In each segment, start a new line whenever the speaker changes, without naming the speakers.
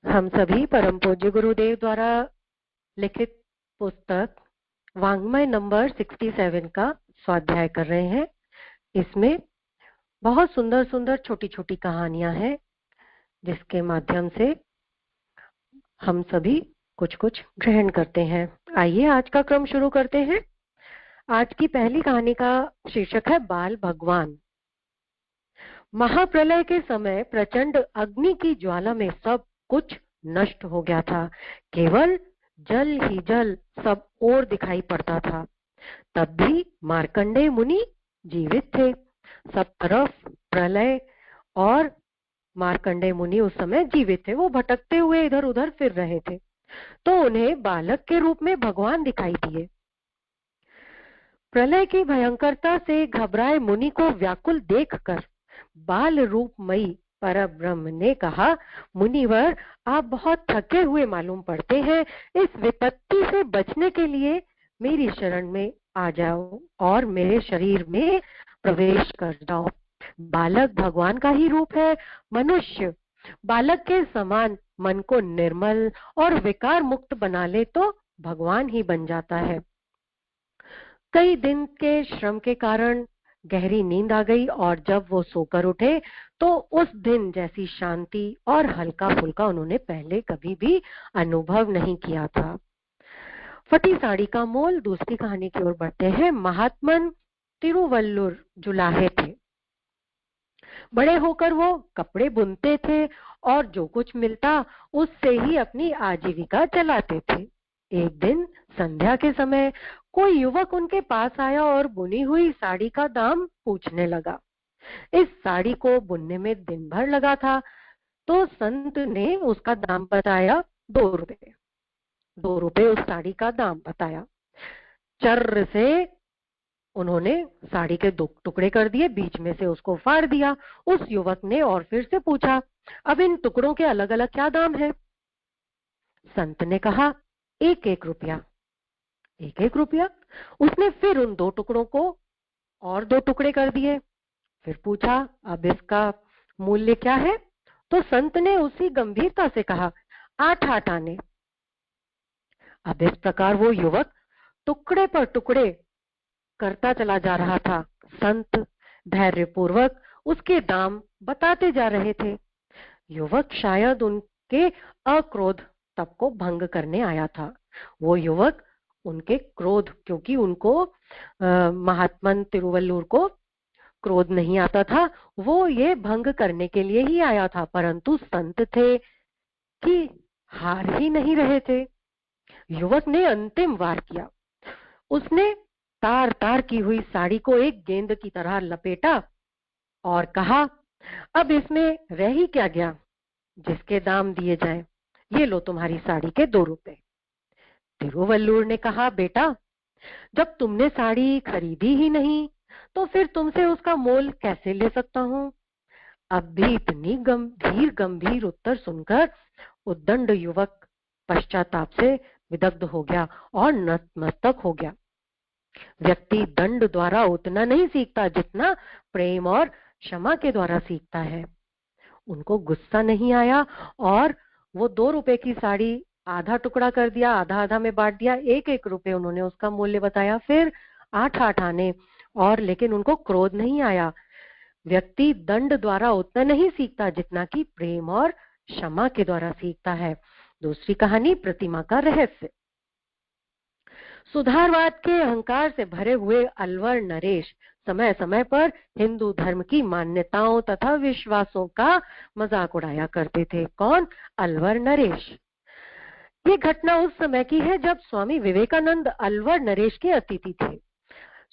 हम सभी परम पूज्य गुरुदेव द्वारा लिखित पुस्तक वांग्मय नंबर 67 का स्वाध्याय कर रहे हैं। इसमें बहुत सुंदर सुंदर छोटी छोटी कहानियां हैं जिसके माध्यम से हम सभी कुछ कुछ ग्रहण करते हैं। आइए आज का क्रम शुरू करते हैं। आज की पहली कहानी का शीर्षक है बाल भगवान। महाप्रलय के समय प्रचंड अग्नि की ज्वाला में सब कुछ नष्ट हो गया था। केवल जल ही जल सब ओर दिखाई पड़ता था। तब भी मार्कंडेय मुनि जीवित थे। सब तरफ प्रलय और मार्कंडेय मुनि उस समय जीवित थे। वो भटकते हुए इधर उधर फिर रहे थे तो उन्हें बालक के रूप में भगवान दिखाई दिए। प्रलय की भयंकरता से घबराए मुनि को व्याकुल देखकर बाल रूपमयी परब्रह्म ने कहा, मुनिवर आप बहुत थके हुए मालूम पड़ते हैं। इस विपत्ति से बचने के लिए मेरी शरण में आ जाओ और मेरे शरीर में प्रवेश कर जाओ। बालक भगवान का ही रूप है। मनुष्य बालक के समान मन को निर्मल और विकार मुक्त बना ले तो भगवान ही बन जाता है। कई दिन के श्रम के कारण गहरी नींद आ गई और जब वो सोकर उठे तो उस दिन जैसी शांति और हल्का फुल्का उन्होंने पहले कभी भी अनुभव नहीं किया था। फटी साड़ी का मोल। दूसरी कहानी की ओर बढ़ते हैं। महात्मन तिरुवल्लुर जुलाहे थे। बड़े होकर वो कपड़े बुनते थे और जो कुछ मिलता उससे ही अपनी आजीविका चलाते थे। एक दिन संध्या के समय कोई युवक उनके पास आया और बुनी हुई साड़ी का दाम पूछने लगा। इस साड़ी को बुनने में दिन भर लगा था तो संत ने उसका दाम बताया 2 रुपए। 2 रुपए उस साड़ी का दाम बताया। चर्र से उन्होंने साड़ी के 2 टुकड़े कर दिए, बीच में से उसको फाड़ दिया। उस युवक ने और फिर से पूछा, अब इन टुकड़ों के अलग अलग क्या दाम है? संत ने कहा 1-1 रुपया। 1-1 रुपया। उसने फिर उन 2 टुकड़ों को और 2 टुकड़े कर दिए। फिर पूछा, अब इसका मूल्य क्या है? तो संत ने उसी गंभीरता से कहा 8-8 आने। अब इस प्रकार वो युवक टुकड़े पर टुकड़े करता चला जा रहा था। संत धैर्यपूर्वक उसके दाम बताते जा रहे थे। युवक शायद उनके अक्रोध तप को भंग करने आया था। वो युवक उनके क्रोध, क्योंकि उनको महात्मन तिरुवल्लुर को क्रोध नहीं आता था, वो ये भंग करने के लिए ही आया था। परंतु संत थे कि हार ही नहीं रहे थे। युवक ने अंतिम वार किया। उसने तार तार की हुई साड़ी को एक गेंद की तरह लपेटा और कहा, अब इसमें रह ही क्या गया जिसके दाम दिए जाएं। ये लो तुम्हारी साड़ी के 2 रुपए। तिरुवल्लुर ने कहा, बेटा जब तुमने साड़ी खरीदी ही नहीं तो फिर तुमसे उसका मोल कैसे ले सकता हूँ? अब भी इतनी गंभीर उत्तर सुनकर उद्दंड युवक पश्चाताप से विदग्ध हो गया और नतमस्तक हो गया। व्यक्ति दंड द्वारा उतना नहीं सीखता जितना प्रेम और क्षमा के द्वारा सीखता है। उनको गुस्सा नहीं आया और वो 2 रुपए की साड़ी आधा टुकड़ा कर दिया, आधा आधा में बांट दिया। 1-1 रुपए उन्होंने उसका मूल्य बताया। फिर 8-8 आने, और लेकिन उनको क्रोध नहीं आया। व्यक्ति दंड द्वारा उतना नहीं सीखता जितना कि प्रेम और क्षमा के द्वारा सीखता है। दूसरी कहानी प्रतिमा का रहस्य। सुधारवाद के अहंकार से भरे हुए अलवर नरेश समय समय पर हिंदू धर्म की मान्यताओं तथा विश्वासों का मजाक उड़ाया करते थे। कौन? अलवर नरेश। ये घटना उस समय की है जब स्वामी विवेकानंद अलवर नरेश के अतिथि थे।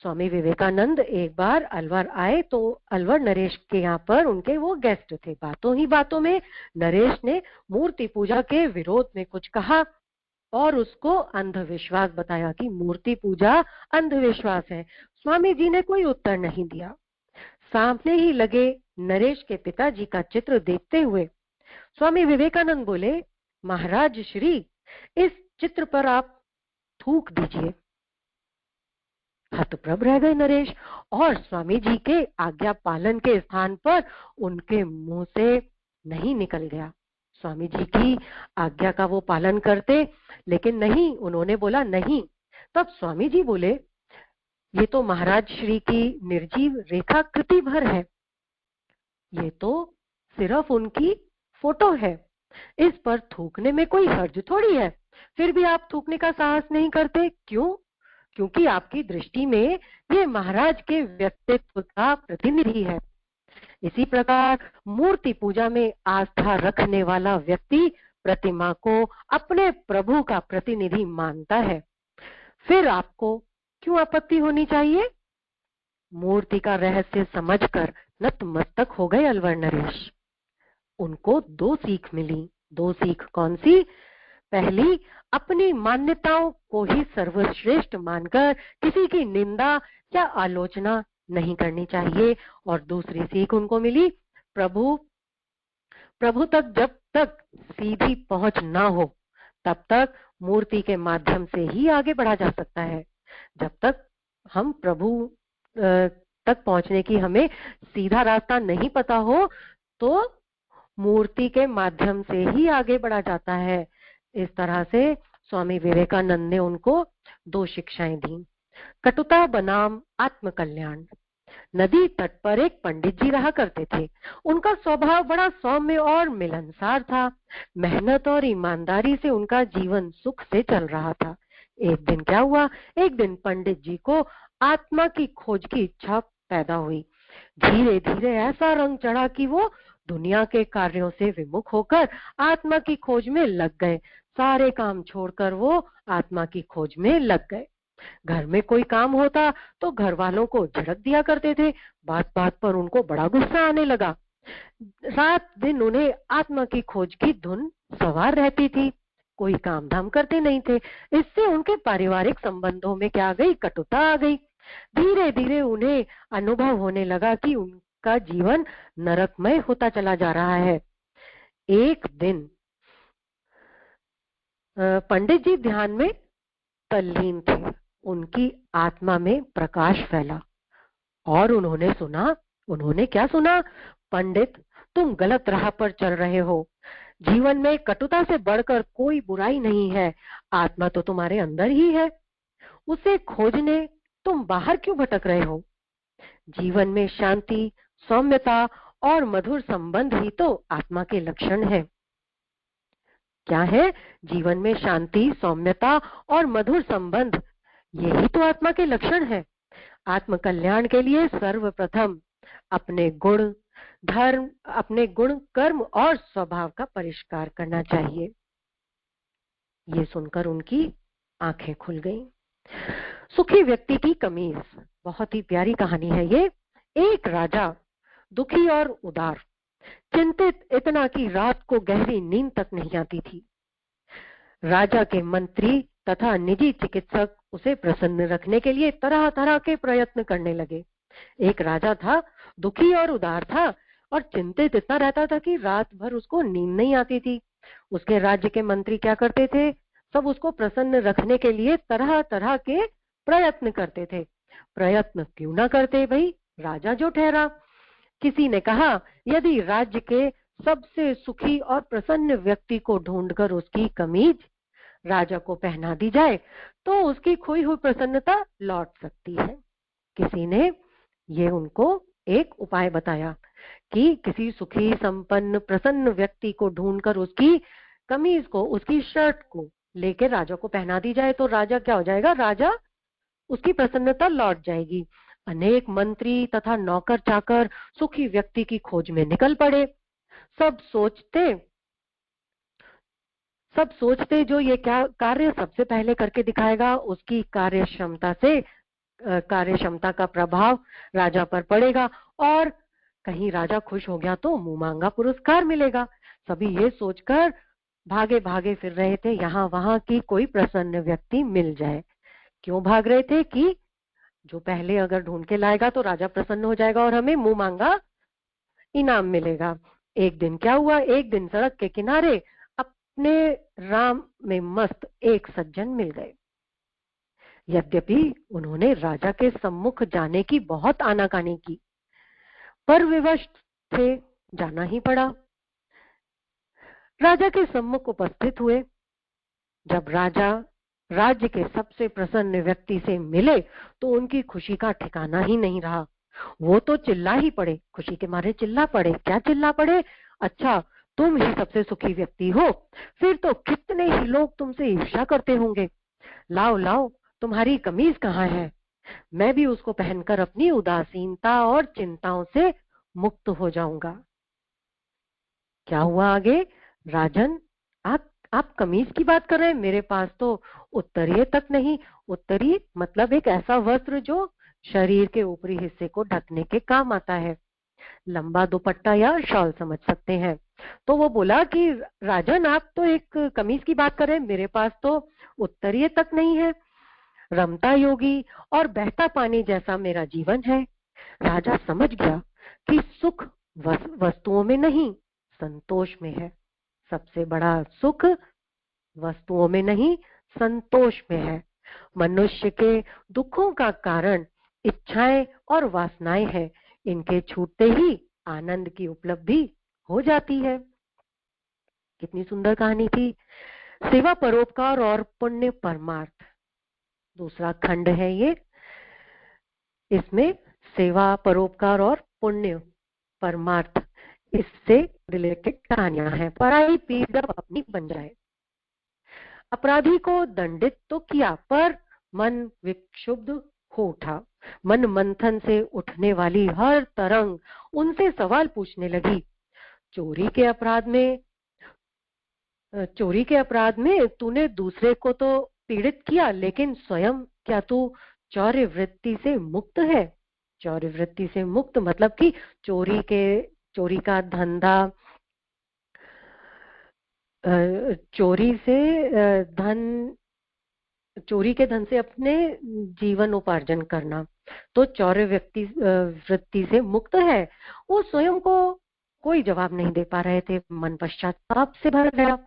स्वामी विवेकानंद एक बार अलवर आए तो अलवर नरेश के यहाँ पर उनके वो गेस्ट थे। बातों ही बातों में नरेश ने मूर्ति पूजा के विरोध में कुछ कहा और उसको अंधविश्वास बताया कि मूर्ति पूजा अंधविश्वास है। स्वामी जी ने कोई उत्तर नहीं दिया। सामने ही लगे नरेश के पिताजी का चित्र देखते हुए स्वामी विवेकानंद बोले, महाराज श्री, इस चित्र पर आप थूक दीजिए। हतप्रभ रह गए नरेश और स्वामी जी के आज्ञा पालन के स्थान पर उनके मुंह से नहीं निकल गया। स्वामी जी की आज्ञा का वो पालन करते, लेकिन नहीं, उन्होंने बोला नहीं। तब स्वामी जी बोले, ये तो महाराज श्री की निर्जीव रेखा कृति भर है, ये तो सिर्फ उनकी फोटो है, इस पर थूकने में कोई हर्ज थोड़ी है। फिर भी आप थूकने का साहस नहीं करते, क्यों? क्योंकि आपकी दृष्टि में ये महाराज के व्यक्तित्व का प्रतिनिधि है। इसी प्रकार मूर्ति पूजा में आस्था रखने वाला व्यक्ति प्रतिमा को अपने प्रभु का प्रतिनिधि मानता है। फिर आपको क्यों आपत्ति होनी चाहिए? मूर्ति का रहस्य समझकर नतमस्तक हो गए अलवर नरेश। उनको 2 सीख मिली। 2 सीख कौन सी? पहली, अपनी मान्यताओं को ही सर्वश्रेष्ठ मानकर किसी की निंदा या आलोचना नहीं करनी चाहिए। और दूसरी सीख उनको मिली, प्रभु तक जब तक सीधी पहुंच ना हो तब तक मूर्ति के माध्यम से ही आगे बढ़ा जा सकता है। जब तक हम प्रभु तक पहुंचने की हमें सीधा रास्ता नहीं पता हो तो मूर्ति के माध्यम से ही आगे बढ़ा जाता है। इस तरह से स्वामी विवेकानंद ने उनको 2 शिक्षाएं दी। कटुता बनाम आत्मकल्याण। नदी तट पर एक पंडित जी रहा करते थे। उनका स्वभाव बड़ा सौम्य और मिलनसार था। मेहनत और ईमानदारी से उनका जीवन सुख से चल रहा था। एक दिन क्या हुआ, एक दिन पंडित जी को आत्मा की खोज की इच्छा पैदा हुई। धीरे धीरे ऐसा रंग चढ़ा कि वो दुनिया के कार्यों से विमुख होकर आत्मा की खोज में लग गए। सारे काम छोड़कर वो आत्मा की खोज में लग गए। घर में कोई काम होता तो घर वालों को झड़क दिया करते थे। बात बात पर उनको बड़ा गुस्सा आने लगा। रात दिन उन्हें आत्मा की खोज की धुन सवार रहती थी। कोई काम धाम करते नहीं थे। इससे उनके पारिवारिक संबंधों में क्या आ गई, कटुता आ गई। धीरे धीरे उन्हें अनुभव होने लगा कि उनका जीवन नरकमय होता चला जा रहा है। एक दिन पंडित जी ध्यान में तल्लीन थे। उनकी आत्मा में प्रकाश फैला और उन्होंने क्या सुना? पंडित, तुम गलत राह पर चल रहे हो। जीवन में कटुता से बढ़कर कोई बुराई नहीं है। आत्मा तो तुम्हारे अंदर ही है, उसे खोजने तुम बाहर क्यों भटक रहे हो? जीवन में शांति, सौम्यता और मधुर संबंध ही तो आत्मा के लक्षण है। क्या है? जीवन में शांति, सौम्यता और मधुर संबंध, यही तो आत्मा के लक्षण है। आत्म कल्याण के लिए सर्वप्रथम अपने गुण, कर्म और स्वभाव का परिष्कार करना चाहिए। ये सुनकर उनकी आंखें खुल गईं। सुखी व्यक्ति की कमीज, बहुत ही प्यारी कहानी है ये। एक राजा, दुखी और उदार, चिंतित इतना कि रात को गहरी नींद तक नहीं आती थी। राजा के मंत्री तथा निजी चिकित्सक उसे प्रसन्न रखने के लिए तरह तरह के प्रयत्न करने लगे। एक राजा था, दुखी और उदार था और चिंतित इतना रहता था कि रात भर उसको नींद नहीं आती थी। उसके राज्य के मंत्री क्या करते थे? सब उसको प्रसन्न रखने के लिए तरह तरह के प्रयत्न करते थे। प्रयत्न क्यों ना करते भाई, राजा जो ठहरा। किसी ने कहा, यदि राज्य के सबसे सुखी और प्रसन्न व्यक्ति को ढूंढकर उसकी कमीज राजा को पहना दी जाए तो उसकी खोई हुई प्रसन्नता लौट सकती है। किसी ने ये उनको एक उपाय बताया कि किसी सुखी, संपन्न, प्रसन्न व्यक्ति को ढूंढकर उसकी कमीज को, उसकी शर्ट को लेकर राजा को पहना दी जाए तो राजा क्या हो जाएगा? राजा, उसकी प्रसन्नता लौट जाएगी। अनेक मंत्री तथा नौकर चाकर सुखी व्यक्ति की खोज में निकल पड़े। सब सोचते जो ये क्या कार्य सबसे पहले करके दिखाएगा, उसकी कार्यक्षमता का प्रभाव राजा पर पड़ेगा और कहीं राजा खुश हो गया तो मुंह मांगा पुरस्कार मिलेगा। सभी ये सोचकर भागे भागे फिर रहे थे यहाँ वहां की कोई प्रसन्न व्यक्ति मिल जाए। क्यों भाग रहे थे? कि जो पहले अगर ढूंढ के लाएगा तो राजा प्रसन्न हो जाएगा और हमें मुंह मांगा इनाम मिलेगा। एक दिन क्या हुआ, एक दिन सड़क के किनारे अपने राम में मस्त एक सज्जन मिल गए। यद्यपि उन्होंने राजा के सम्मुख जाने की बहुत आनाकानी की, पर विवश थे, जाना ही पड़ा। राजा के सम्मुख उपस्थित हुए। जब राजा राज्य के सबसे प्रसन्न व्यक्ति से मिले तो उनकी खुशी का ठिकाना ही नहीं रहा। वो तो चिल्ला ही पड़े, खुशी के मारे चिल्ला पड़े। क्या चिल्ला पड़े? अच्छा, तुम ही सबसे सुखी व्यक्ति हो, फिर तो कितने ही लोग तुमसे ईर्ष्या करते होंगे। लाओ लाओ, तुम्हारी कमीज कहाँ है? मैं भी उसको पहनकर अपनी उदासीनता और चिंताओं से मुक्त हो जाऊंगा। क्या हुआ आगे? राजन, आप कमीज की बात कर रहे हैं? मेरे पास तो उत्तरीय तक नहीं। उत्तरी मतलब एक ऐसा वस्त्र जो शरीर के ऊपरी हिस्से को ढकने के काम आता है। लंबा दुपट्टा या शॉल समझ सकते हैं। तो वो बोला कि राजन, आप तो एक कमीज की बात कर रहे हैं, मेरे पास तो उत्तरीय तक नहीं है। रमता योगी और बहता पानी जैसा मेरा जीवन है। राजा समझ गया कि सुख वस्तुओं में नहीं, संतोष में है। सबसे बड़ा सुख वस्तुओं में नहीं, संतोष में है। मनुष्य के दुखों का कारण इच्छाएं और वासनाएं हैं। इनके छूटते ही आनंद की उपलब्धि हो जाती है। कितनी सुंदर कहानी थी। सेवा, परोपकार और पुण्य परमार्थ दूसरा खंड है ये। इसमें सेवा, परोपकार और पुण्य परमार्थ, इससे रिलेटेड कहानियां हैं। पराई पीर जब अपनी बन जाए। अपराधी को दंडित तो किया, पर मन विक्षुब्ध हो उठा। मन मंथन से उठने वाली हर तरंग उनसे सवाल पूछने लगी। चोरी के अपराध में चोरी के अपराध में तूने दूसरे को तो पीड़ित किया, लेकिन स्वयं क्या तू चौर्य वृत्ति से मुक्त है? चौर्य वृत्ति से मुक्त मतलब कि चोरी का धंधा, चोरी से धन, चोरी के धन से अपने जीवन उपार्जन करना, तो चौर्य वृत्ति से मुक्त है। वो स्वयं को कोई जवाब नहीं दे पा रहे थे। मन पश्चाताप से भर गया।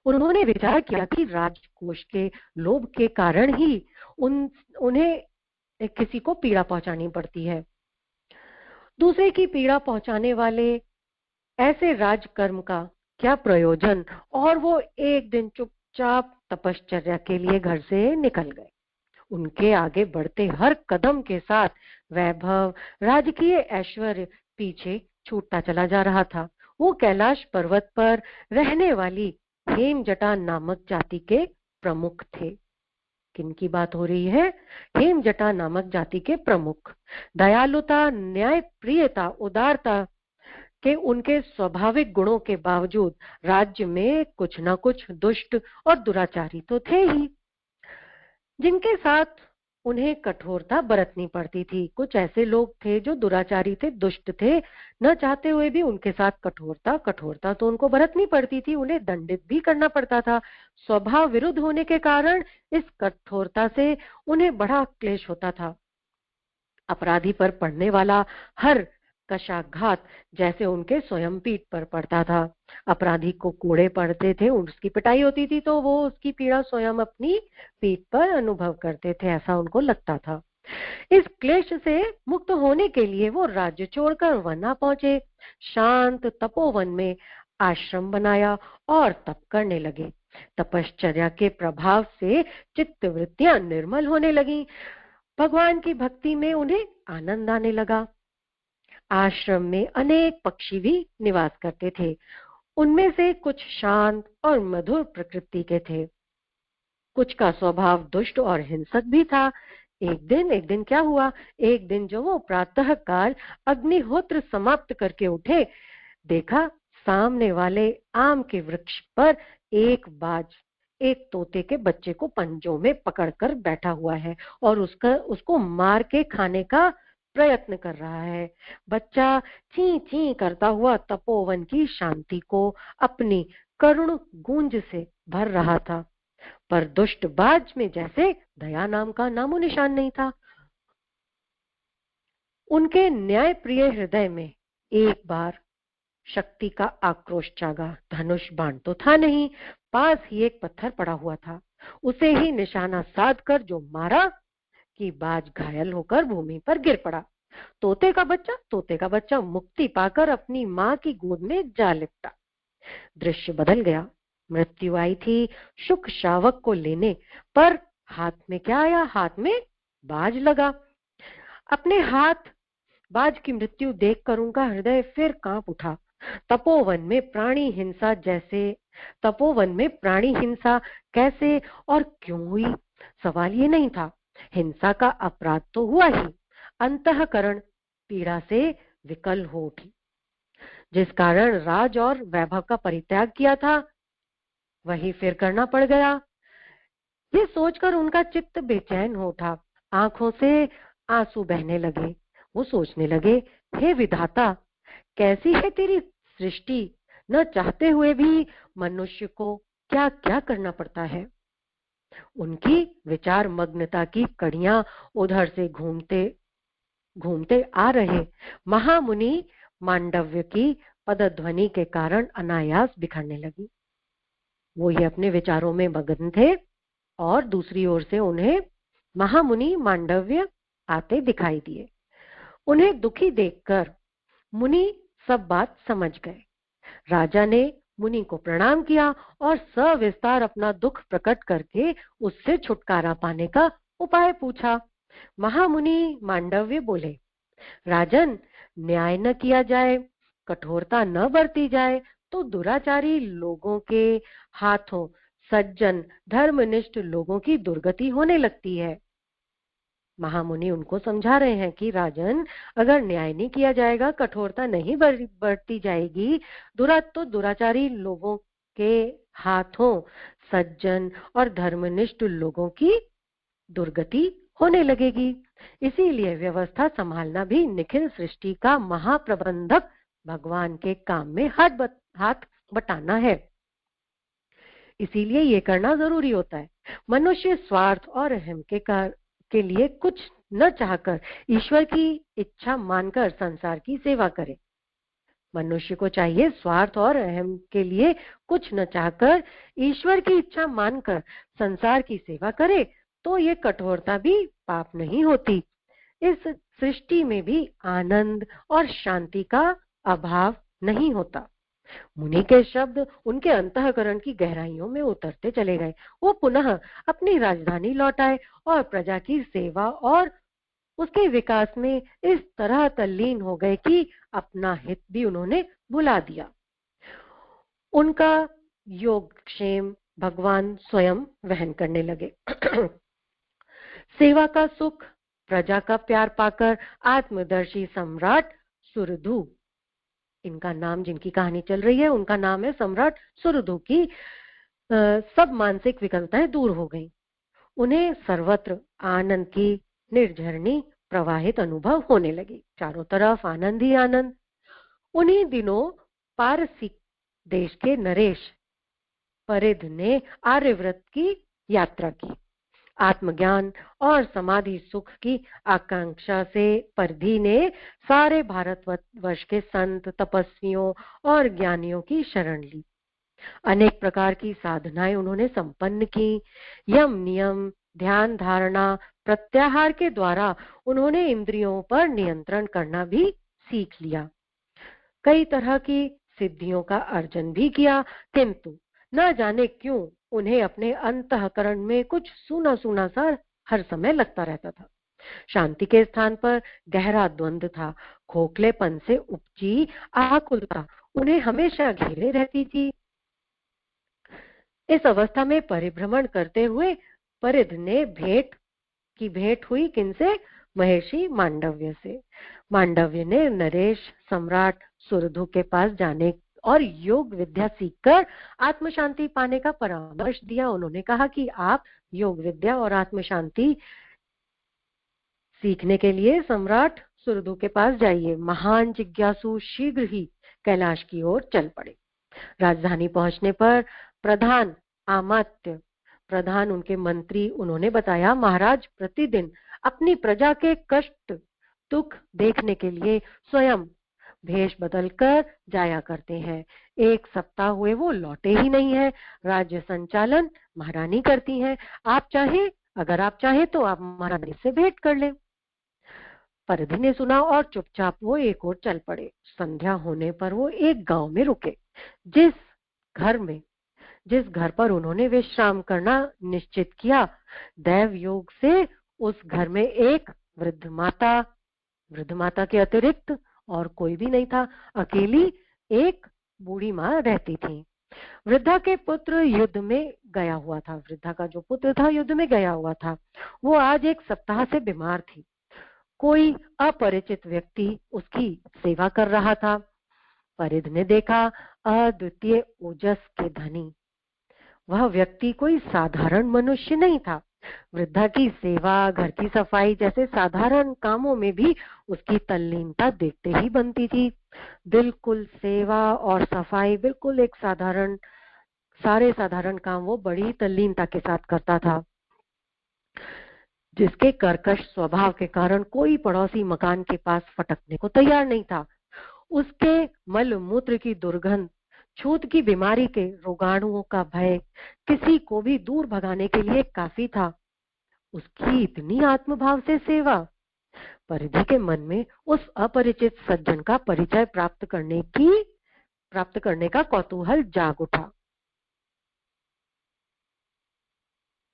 उन्होंने विचार किया कि राजकोष के लोभ के कारण ही उन्हें किसी को पीड़ा पहुंचानी पड़ती है। दूसरे की पीड़ा पहुंचाने वाले ऐसे राजकर्म का क्या प्रयोजन? और वो एक दिन चुपचाप तपश्चर्या के लिए घर से निकल गए। उनके आगे बढ़ते हर कदम के साथ वैभव, राजकीय ऐश्वर्य पीछे छूटता चला जा रहा था। वो कैलाश पर्वत पर रहने वाली हेमजटा नामक जाति के प्रमुख थे। किनकी बात हो रही है? हेमजटा नामक जाति के प्रमुख। दयालुता, न्याय प्रियता, उदारता के उनके स्वाभाविक गुणों के बावजूद राज्य में कुछ न कुछ दुष्ट और दुराचारी तो थे ही, जिनके साथ उन्हें कठोरता बरतनी पड़ती थी। कुछ ऐसे लोग थे जो दुराचारी थे, दुष्ट थे, न चाहते हुए भी उनके साथ कठोरता तो उनको बरतनी पड़ती थी, उन्हें दंडित भी करना पड़ता था। स्वभाव विरुद्ध होने के कारण इस कठोरता से उन्हें बड़ा क्लेश होता था। अपराधी पर पड़ने वाला हर कशाघात जैसे उनके स्वयं पीठ पर पड़ता था। अपराधी को कोड़े पड़ते थे, उसकी पिटाई होती थी तो वो उसकी पीड़ा स्वयं अपनी पीठ पर अनुभव करते थे, ऐसा उनको लगता था। इस क्लेश से मुक्त होने के लिए वो राज्य छोड़कर वन आ पहुंचे। शांत तपोवन में आश्रम बनाया और तप करने लगे। तपश्चर्या के प्रभाव से चित्त वृत्तियां निर्मल होने लगी। भगवान की भक्ति में उन्हें आनंद आने लगा। आश्रम में अनेक पक्षी भी निवास करते थे। उनमें से कुछ शांत और मधुर प्रकृति के थे, कुछ का स्वभाव दुष्ट और हिंसक भी था। एक दिन क्या हुआ? एक दिन जो वो प्रातः काल अग्निहोत्र समाप्त करके उठे, देखा सामने वाले आम के वृक्ष पर एक बाज एक तोते के बच्चे को पंजों में पकड़कर बैठा हुआ है और उसको मार के खाने का प्रयत्न कर रहा है। बच्चा ची ची करता हुआ तपोवन की शांति को अपनी करुण गूंज से भर रहा था, पर दुष्ट बाज में जैसे दया नाम का नामो निशान नहीं था। उनके न्याय प्रिय हृदय में एक बार शक्ति का आक्रोश जागा। धनुष बाण तो था नहीं, पास ही एक पत्थर पड़ा हुआ था। उसे ही निशाना साधकर जो मारा कि बाज घायल होकर भूमि पर गिर पड़ा। तोते का बच्चा मुक्ति पाकर अपनी माँ की गोद में जा लिपटा। दृश्य बदल गया। मृत्यु आई थी शुक शावक को लेने, पर हाथ में क्या आया? हाथ में बाज लगा। अपने हाथ बाज की मृत्यु देखकर उनका हृदय फिर कांप उठा। तपोवन में प्राणी हिंसा जैसे तपोवन में प्राणी हिंसा कैसे और क्यों हुई? सवाल ये नहीं था। हिंसा का अपराध तो हुआ ही, अंतःकरण पीड़ा से विकल हो उठी। जिस कारण राज और वैभव का परित्याग किया था, वही फिर करना पड़ गया। ये सोचकर उनका चित्त बेचैन हो उठा। आंखों से आंसू बहने लगे। वो सोचने लगे, हे विधाता, कैसी है तेरी सृष्टि! न चाहते हुए भी मनुष्य को क्या क्या करना पड़ता है। उनकी विचार मग्नता की कड़ियां उधर से घूमते घूमते आ रहे महामुनि मांडव्य की पदध्वनि के कारण अनायास बिखरने लगी। वो ये अपने विचारों में मग्न थे और दूसरी ओर से उन्हें महामुनि मांडव्य आते दिखाई दिए। उन्हें दुखी देखकर मुनि सब बात समझ गए। राजा ने मुनि को प्रणाम किया और सविस्तार अपना दुख प्रकट करके उससे छुटकारा पाने का उपाय पूछा। महामुनि मांडव्य बोले, राजन, न्याय न किया जाए, कठोरता न बरती जाए तो दुराचारी लोगों के हाथों सज्जन धर्मनिष्ठ लोगों की दुर्गति होने लगती है। महामुनि उनको समझा रहे हैं कि राजन, अगर न्याय नहीं किया जाएगा, कठोरता नहीं बरती जाएगी, तो दुराचारी लोगों के हाथों सज्जन और धर्मनिष्ठ लोगों की दुर्गति होने लगेगी। इसीलिए व्यवस्था संभालना भी निखिल सृष्टि का महाप्रबंधक भगवान के काम में हाथ बटाना है। इसीलिए ये करना जरूरी होता है। मनुष्य स्वार्थ और अहम के लिए कुछ न चाहकर ईश्वर की इच्छा मानकर संसार की सेवा करे। मनुष्य को चाहिए स्वार्थ और अहम के लिए कुछ न चाहकर ईश्वर की इच्छा मानकर संसार की सेवा करे, तो ये कठोरता भी पाप नहीं होती। इस सृष्टि में भी आनंद और शांति का अभाव नहीं होता। मुनि के शब्द उनके अंतःकरण की गहराइयों में उतरते चले गए। वो पुनः अपनी राजधानी लौट आए और प्रजा की सेवा और उसके विकास में इस तरह तल्लीन हो गए कि अपना हित भी उन्होंने भुला दिया। उनका योगक्षेम भगवान स्वयं वहन करने लगे। सेवा का सुख, प्रजा का प्यार पाकर आत्मदर्शी सम्राट सुरधु, इनका नाम, जिनकी कहानी चल रही है उनका नाम है सम्राट सुरधु की, सब मानसिक विकलताएं दूर हो गई। उन्हें सर्वत्र आनंद की निर्झरणी प्रवाहित अनुभव होने लगी। चारों तरफ आनंद ही आनंद। उन्हीं दिनों पारसिक देश के नरेश परिध ने आर्यव्रत की यात्रा की। आत्मज्ञान और समाधि सुख की आकांक्षा से परिधि ने सारे भारतवर्ष के संत, तपस्वियों और ज्ञानियों की शरण ली। अनेक प्रकार की साधनाएं उन्होंने संपन्न की। यम नियम, ध्यान, धारणा, प्रत्याहार के द्वारा उन्होंने इंद्रियों पर नियंत्रण करना भी सीख लिया। कई तरह की सिद्धियों का अर्जन भी किया, किंतु न जाने क्यों उन्हें अपने अंतःकरण में कुछ सूना सूना सा हर समय लगता रहता था। शांति के स्थान पर गहरा द्वंद्व था। खोखलेपन से उपजी आकुलता उन्हें हमेशा घेरे रहती थी। इस अवस्था में परिभ्रमण करते हुए परिध ने भेंट हुई किनसे? महर्षि मांडव्य से। मांडव्य ने नरेश सम्राट सुरधु के पास जाने और योग विद्या सीखकर आत्म शांति पाने का परामर्श दिया। उन्होंने कहा कि आप योग विद्या और आत्म शांति सीखने के लिए सम्राट सुरधु के पास जाइए। महान जिज्ञासु शीघ्र ही कैलाश की ओर चल पड़े। राजधानी पहुंचने पर प्रधान उनके मंत्री, उन्होंने बताया, महाराज प्रतिदिन अपनी प्रजा के कष्ट दुख देखने के लिए स्वयं भेष बदलकर जाया करते हैं। 1 सप्ताह हुए वो लौटे ही नहीं है। राज्य संचालन महारानी करती हैं। अगर आप चाहें तो आप महारानी से भेंट कर लें। परिधि ने सुना और चुपचाप वो एक ओर चल पड़े। संध्या होने पर वो एक गांव में रुके। जिस घर में, जिस घर पर उन्होंने विश्राम करना निश्चित किया, दैव योग से उस घर में एक वृद्ध माता के अतिरिक्त और कोई भी नहीं था। अकेली एक बूढ़ी माँ रहती थी। वृद्धा के पुत्र युद्ध में गया हुआ था। वृद्धा का जो पुत्र था युद्ध में गया हुआ था। वो आज 1 सप्ताह से बीमार थी। कोई अपरिचित व्यक्ति उसकी सेवा कर रहा था। परिध ने देखा, अद्वितीय ओजस के धनी वह व्यक्ति कोई साधारण मनुष्य नहीं था। वृद्धा की सेवा, घर की सफाई जैसे साधारण कामों में भी उसकी तल्लीनता देखते ही बनती थी। बिल्कुल सेवा और सफाई, बिल्कुल एक सारे साधारण काम वो बड़ी तल्लीनता के साथ करता था, जिसके कर्कश स्वभाव के कारण कोई पड़ोसी मकान के पास फटकने को तैयार नहीं था। उसके मल मूत्र की दुर्गंध, छूत की बीमारी के रोगाणुओं का भय किसी को भी दूर भगाने के लिए काफी था। उसकी इतनी आत्मभाव से सेवा। परिधि के मन में उस अपरिचित सज्जन का परिचय प्राप्त करने का कौतूहल जाग उठा।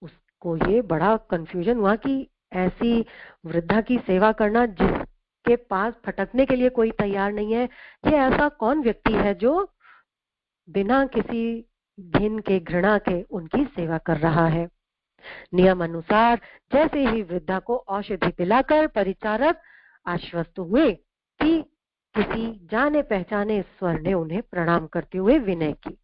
उसको ये बड़ा कंफ्यूजन हुआ कि ऐसी वृद्धा की सेवा करना जिसके पास फटकने के लिए कोई तैयार नहीं है, ये ऐसा कौन व्यक्ति है जो बिना किसी घिन के, घृणा के उनकी सेवा कर रहा है। नियम अनुसार जैसे ही वृद्धा को औषधि पिलाकर परिचारक आश्वस्त हुए कि किसी जाने पहचाने स्वर ने उन्हें प्रणाम करते हुए विनय की,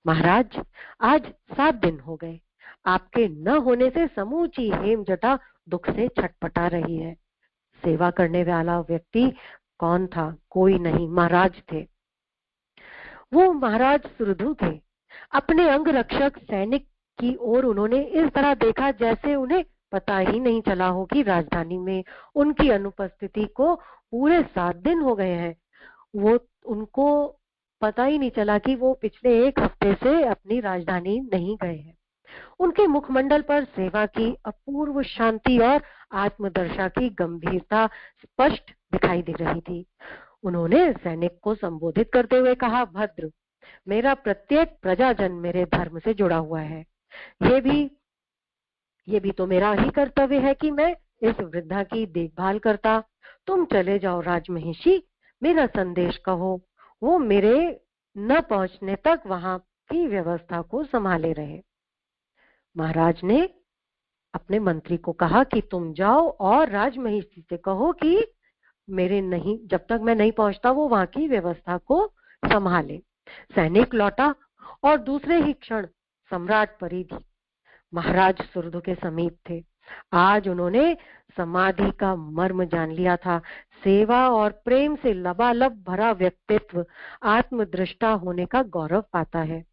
महाराज, आज 7 दिन हो गए। आपके न होने से समूची हेमजटा दुख से छटपटा रही है। सेवा करने वाला व्यक्ति कौन था? कोई नहीं, महाराज थे। वो महाराज सुरधु थे। अपने अंग रक्षक सैनिक की ओर उन्होंने इस तरह देखा जैसे उन्हें पता ही नहीं चला हो कि राजधानी में उनकी अनुपस्थिति को पूरे 7 दिन हो गए हैं। उनको पता ही नहीं चला कि वो पिछले 1 हफ्ते से अपनी राजधानी नहीं गए हैं। उनके मुखमंडल पर सेवा की अपूर्व शांति और आत्मदर्शा की गंभीरता स्पष्ट दिखाई दे रही थी। उन्होंने सैनिक को संबोधित करते हुए कहा, भद्र, मेरा प्रत्येक प्रजाजन मेरे धर्म से जुड़ा हुआ है। ये भी तो मेरा ही कर्तव्य है कि मैं इस वृद्धा की देखभाल करता। तुम चले जाओ राजमहिषी, मेरा संदेश कहो, वो मेरे न पहुंचने तक वहां की व्यवस्था को संभाले रहे। महाराज ने अपने मंत्री को कहा कि तुम जाओ और राजमहिषी से कहो कि जब तक मैं नहीं पहुंचता वो वहां की व्यवस्था को संभाले। सैनिक लौटा और दूसरे ही क्षण सम्राट परिधि महाराज सुरधु के समीप थे। आज उन्होंने समाधि का मर्म जान लिया था। सेवा और प्रेम से लबालब भरा व्यक्तित्व आत्मदृष्टा होने का गौरव पाता है।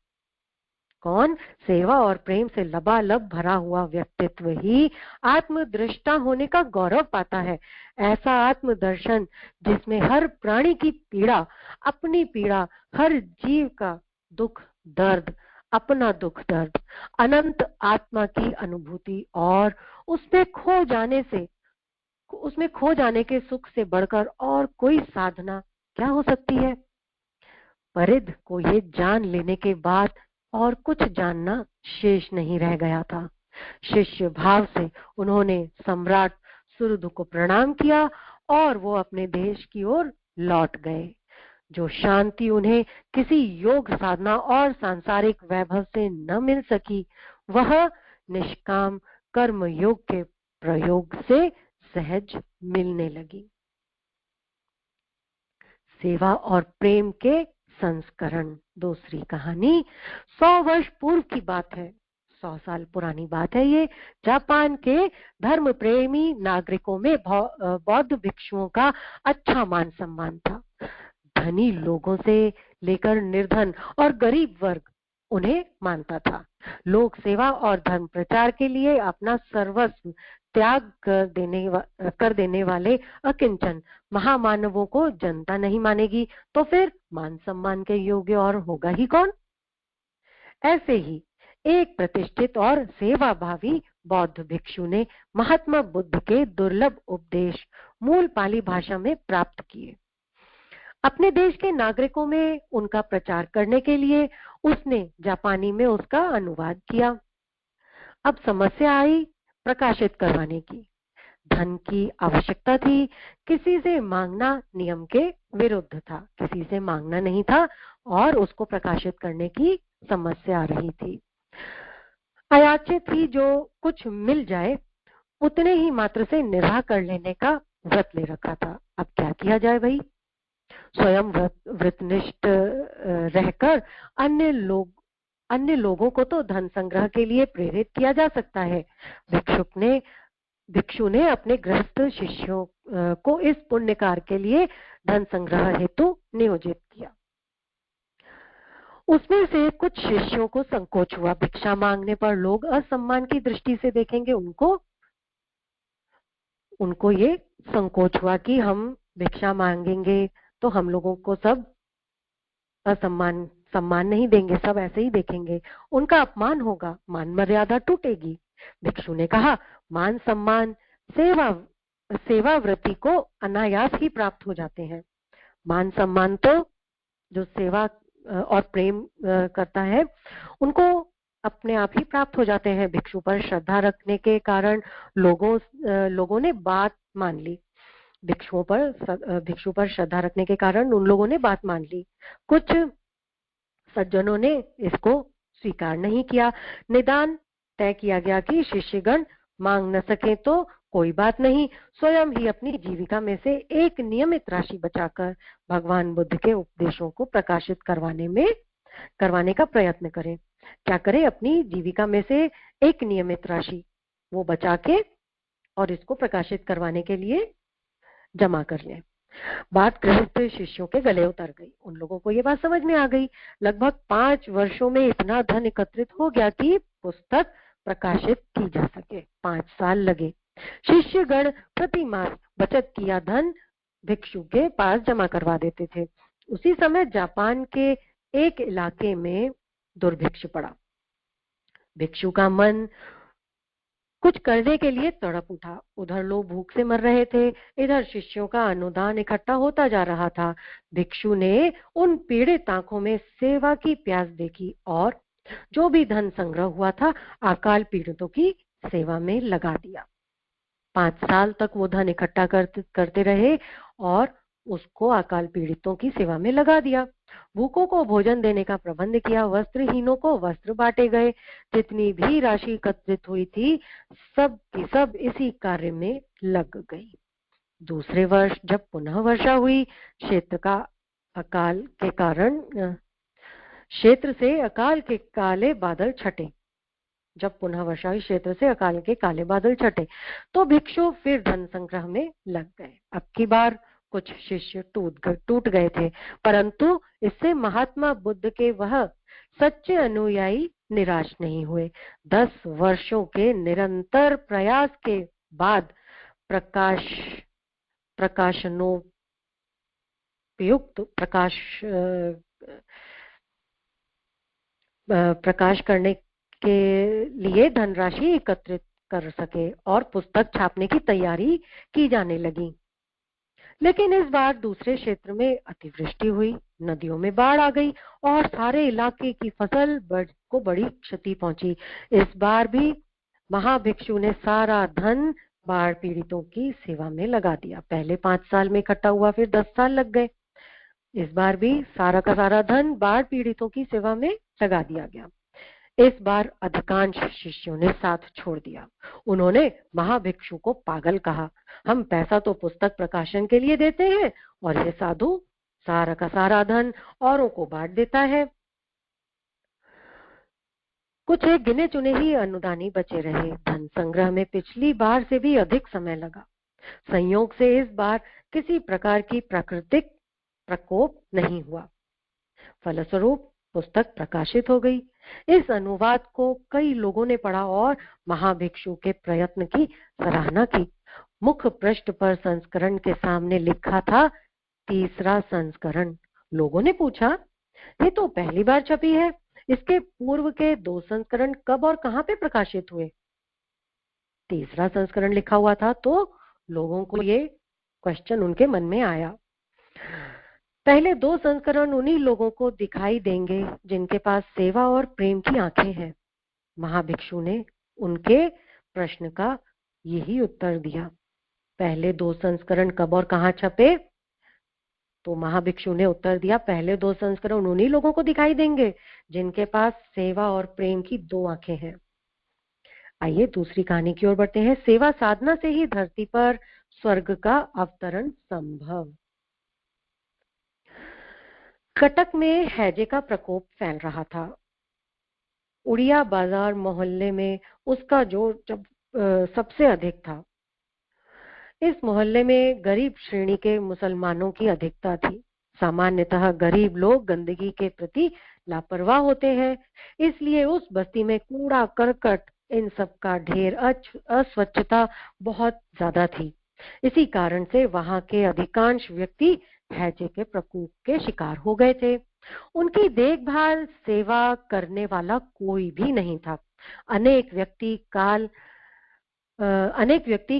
कौन? सेवा और प्रेम से लबालब भरा हुआ व्यक्तित्व ही आत्मदृष्टा होने का गौरव पाता है। ऐसा आत्मदर्शन जिसमें हर प्राणी की पीड़ा अपनी पीड़ा, हर जीव का दुख दर्द अपना दुख दर्द, अनंत आत्मा की अनुभूति और उसमें खो जाने के सुख से बढ़कर और कोई साधना क्या हो सकती है। परिध को ये जान लेने के बाद और कुछ जानना शेष नहीं रह गया था। शिष्य भाव से उन्होंने सम्राट सुरधु को प्रणाम किया और वो अपने देश की ओर लौट गए। जो शांति उन्हें किसी योग साधना और सांसारिक वैभव से न मिल सकी, वह निष्काम कर्म योग के प्रयोग से सहज मिलने लगी। सेवा और प्रेम के संस्करण। दूसरी कहानी 100 वर्ष पूर्व की बात है। 100 साल पुरानी बात है ये। जापान के धर्म प्रेमी नागरिकों में बौद्ध भिक्षुओं का अच्छा मान सम्मान था। धनी लोगों से लेकर निर्धन और गरीब वर्ग उन्हें मानता था। लोक सेवा और धर्म प्रचार के लिए अपना सर्वस्व त्याग कर देने वाले अकिंचन महामानवों को जनता नहीं मानेगी तो फिर मान सम्मान के योग्य और होगा ही कौन। ऐसे ही एक प्रतिष्ठित और सेवाभावी बौद्ध भिक्षु ने महात्मा बुद्ध के दुर्लभ उपदेश मूल पाली भाषा में प्राप्त किए। अपने देश के नागरिकों में उनका प्रचार करने के लिए उसने जापानी में उसका अनुवाद किया। अब समस्या आई प्रकाशित करवाने की। धन की आवश्यकता थी, किसी से मांगना नियम के विरुद्ध था, किसी से मांगना नहीं था और उसको प्रकाशित करने की समस्या आ रही थी। अयाचित ही जो कुछ मिल जाए उतने ही मात्र से निर्वाह कर लेने का व्रत ले रखा था। अब क्या किया जाए भाई? स्वयं व्रतनिष्ठ रहकर अन्य लोगों को तो धन संग्रह के लिए प्रेरित किया जा सकता है। भिक्षु ने अपने गृहस्थ शिष्यों को इस पुण्य कार्य के लिए धन संग्रह हेतु नियोजित किया। उसमें से कुछ शिष्यों को संकोच हुआ, भिक्षा मांगने पर लोग असम्मान की दृष्टि से देखेंगे। उनको ये संकोच हुआ कि हम भिक्षा मांगेंगे तो हम लोगों को सब सम्मान नहीं देंगे, सब ऐसे ही देखेंगे, उनका अपमान होगा, मान मर्यादा टूटेगी। भिक्षु ने कहा, मान सम्मान सेवाव्रती को अनायास ही प्राप्त हो जाते हैं। मान सम्मान तो जो सेवा और प्रेम करता है उनको अपने आप ही प्राप्त हो जाते हैं। भिक्षु पर श्रद्धा रखने के कारण लोगों ने बात मान ली। भिक्षु पर श्रद्धा रखने के कारण उन लोगों ने बात मान ली। कुछ सज्जनों ने इसको स्वीकार नहीं किया। निदान तय किया गया कि शिष्यगण मांग न सके तो कोई बात नहीं, स्वयं ही अपनी जीविका में से एक नियमित राशि बचाकर भगवान बुद्ध के उपदेशों को प्रकाशित करवाने का प्रयत्न करें। क्या करें? अपनी जीविका में से एक नियमित राशि वो बचा के और इसको प्रकाशित करवाने के लिए जमा कर लें। बात गृहस्थ शिष्यों के गले उतर गई। उन लोगों को ये बात समझ में आ गई। लगभग 5 वर्षों में इतना धन एकत्रित हो गया कि पुस्तक प्रकाशित की जा सके। 5 साल लगे। शिष्यगण प्रति मास बचत किया धन भिक्षु के पास जमा करवा देते थे। उसी समय जापान के एक इलाके में दुर्भिक्ष पड़ा। भिक्षु का मन कुछ करने के लिए तड़प उठा। उधर लोग भूख से मर रहे थे, इधर शिष्यों का अनुदान इकट्ठा होता जा रहा था। भिक्षु ने उन पीड़ित आंखों में सेवा की प्यास देखी और जो भी धन संग्रह हुआ था अकाल पीड़ितों की सेवा में लगा दिया। 5 साल तक वो धन इकट्ठा करते रहे और उसको अकाल पीड़ितों की सेवा में लगा दिया। भूखों को भोजन देने का प्रबंध किया, वस्त्रहीनों को वस्त्र बांटे गए। जितनी भी राशि एकत्रित हुई थी सब की सब इसी कार्य में लग गई। दूसरे वर्ष जब पुनः वर्षा हुई, क्षेत्र से अकाल के काले बादल छटे। जब पुनः वर्षा हुई, क्षेत्र से अकाल के काले बादल छटे तो भिक्षु फिर धन संग्रह में लग गए। अब की बार कुछ शिष्य टूट गए थे, परंतु इससे महात्मा बुद्ध के वह सच्चे अनुयायी निराश नहीं हुए। 10 वर्षों के निरंतर प्रयास के बाद प्रकाश करने के लिए धनराशि एकत्रित कर सके और पुस्तक छापने की तैयारी की जाने लगी। लेकिन इस बार दूसरे क्षेत्र में अतिवृष्टि हुई, नदियों में बाढ़ आ गई और सारे इलाके की फसल को बड़ी क्षति पहुंची। इस बार भी महाभिक्षु ने सारा धन बाढ़ पीड़ितों की सेवा में लगा दिया। पहले 5 साल में इकट्ठा हुआ, फिर 10 साल लग गए। इस बार भी सारा का सारा धन बाढ़ पीड़ितों की सेवा में लगा दिया गया। इस बार अधिकांश शिष्यों ने साथ छोड़ दिया। उन्होंने महाभिक्षु को पागल कहा। हम पैसा तो पुस्तक प्रकाशन के लिए देते हैं और ये साधु सारा का सारा धन औरों को बांट देता है। कुछ एक गिने चुने ही अनुदानी बचे रहे। धन संग्रह में पिछली बार से भी अधिक समय लगा। संयोग से इस बार किसी प्रकार की प्राकृतिक प्रकोप नहीं हुआ। फलस्वरूप पुस्तक प्रकाशित हो गई। इस अनुवाद को कई लोगों ने पढ़ा और महाभिक्षु के प्रयत्न की सराहना की। मुख्य पृष्ठ पर संस्करण के सामने लिखा था 3रा संस्करण। लोगों ने पूछा, ये तो पहली बार छपी है, इसके पूर्व के 2 संस्करण कब और कहां पे प्रकाशित हुए? 3रा संस्करण लिखा हुआ था तो लोगों को ये क्वेश्चन उनके मन में आया। पहले दो संस्करण उन्हीं लोगों को दिखाई देंगे जिनके पास सेवा और प्रेम की आंखें हैं। महाभिक्षु ने उनके प्रश्न का यही उत्तर दिया। पहले दो संस्करण कब और कहाँ छपे? तो महाभिक्षु ने उत्तर दिया, पहले दो संस्करण उन्हीं लोगों को दिखाई देंगे जिनके पास सेवा और प्रेम की दो आंखें हैं। आइए दूसरी कहानी की ओर बढ़ते हैं। सेवा साधना से ही धरती पर स्वर्ग का अवतरण संभव। कटक में हैजे का प्रकोप फैल रहा था। उड़िया बाजार मोहल्ले में उसका जोर जब सबसे अधिक था। इस मोहल्ले में गरीब श्रेणी के मुसलमानों की अधिकता थी। सामान्यतः गरीब लोग गंदगी के प्रति लापरवाह होते हैं, इसलिए उस बस्ती में कूड़ा करकट इन सब का ढेर, अस्वच्छता बहुत ज्यादा थी। इसी कारण से वहां के अधिकांश व्यक्ति हैजे के प्रकोप के शिकार हो गए थे। उनकी देखभाल सेवा करने वाला कोई भी नहीं था। अनेक व्यक्ति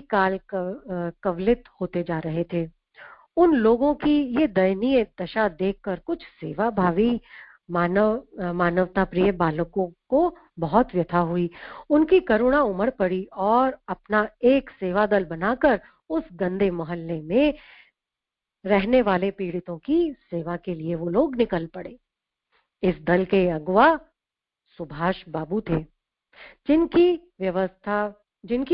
कवलित होते जा रहे थे। उन लोगों की ये दयनीय दशा देखकर कुछ सेवा भावी मानवता प्रिय बालकों को बहुत व्यथा हुई। उनकी करुणा उमड़ पड़ी और अपना एक सेवा दल बनाकर उस गंदे मोहल्ले में रहने वाले पीड़ितों की सेवा के लिए वो लोग निकल पड़े। इस दल के अगुवा सुभाष बाबू थे, जिनकी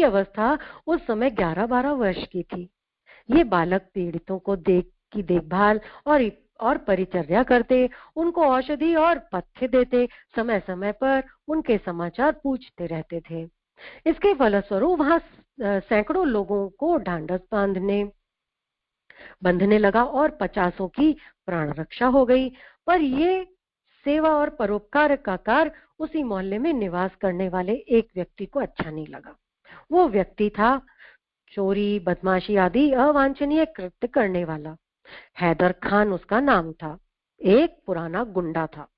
अवस्था उस समय 11-12 वर्ष की थी। ये बालक पीड़ितों को देखभाल और परिचर्या करते, उनको औषधि और पथ्य देते, समय समय पर उनके समाचार पूछते रहते थे। इसके फलस्वरूप वहां सैकड़ों लोगों को ढांढस बंधने लगा और 50 की प्राण रक्षा हो गई। पर ये सेवा और परोपकार का कार्य उसी मोहल्ले में निवास करने वाले एक व्यक्ति को अच्छा नहीं लगा। वो व्यक्ति था चोरी, बदमाशी आदि अवांछनीय कृत्य करने वाला। हैदर खान उसका नाम था। एक पुराना गुंडा था।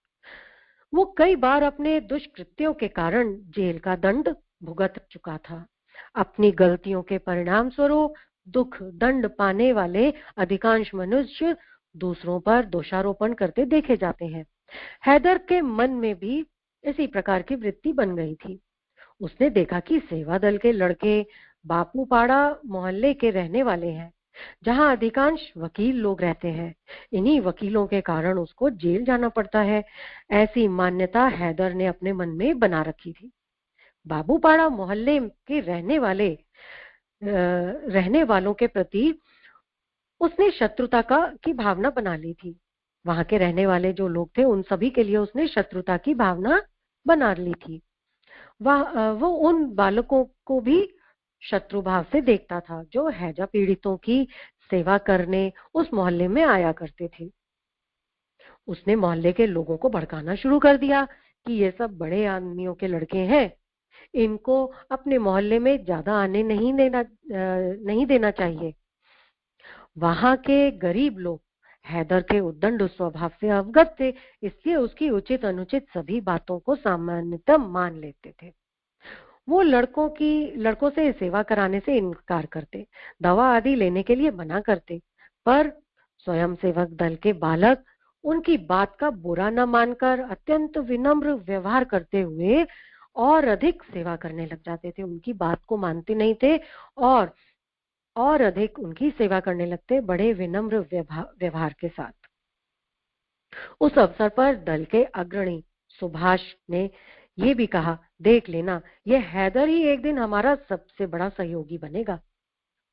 वो कई बार अपने दुष्कृत्यों के कारण जेल का दंड भुगत चुका था। अपनी गलतियों के परिणाम स्वरूप दुख दंड पाने वाले अधिकांश मनुष्य दूसरों पर दोषारोपण करते देखे जाते हैं। हैदर के मन में भी इसी प्रकार की वृत्ति बन गई थी। उसने देखा कि सेवा दल के लड़के बापूपाड़ा मोहल्ले के रहने वाले हैं, जहां अधिकांश वकील लोग रहते हैं। इन्हीं वकीलों के कारण उसको जेल जाना पड़ता है। ऐसी मान्यता हैदर ने अपने मन में बना रखी थी। बाबूपाड़ा मोहल्ले के रहने वालों के प्रति उसने शत्रुता की भावना बना ली थी। वहां के रहने वाले जो लोग थे उन सभी के लिए उसने शत्रुता की भावना बना ली थी। वो उन बालकों को भी शत्रु भाव से देखता था जो हैजा पीड़ितों की सेवा करने उस मोहल्ले में आया करते थे। उसने मोहल्ले के लोगों को भड़काना शुरू कर दिया कि ये सब बड़े आदमियों के लड़के हैं, इनको अपने मोहल्ले में ज्यादा आने नहीं देना चाहिए। वहां के गरीब लोग हैदर के उद्दंड स्वभाव से अवगत थे, इसलिए उसकी उचित अनुचित सभी बातों को सामान्यतः मान लेते थे। वो लड़कों से सेवा कराने से इनकार करते, दवा आदि लेने के लिए मना करते, पर स्वयंसेवक दल के बालक उनकी बात का बुरा न मानकर अत्यंत विनम्र व्यवहार करते हुए और अधिक सेवा करने लग जाते थे। उनकी बात को मानते नहीं थे और अधिक उनकी सेवा करने लगते, बड़े विनम्र व्यवहार के साथ। उस अवसर पर दल के अग्रणी सुभाष ने ये भी कहा, देख लेना, ये हैदर ही एक दिन हमारा सबसे बड़ा सहयोगी बनेगा।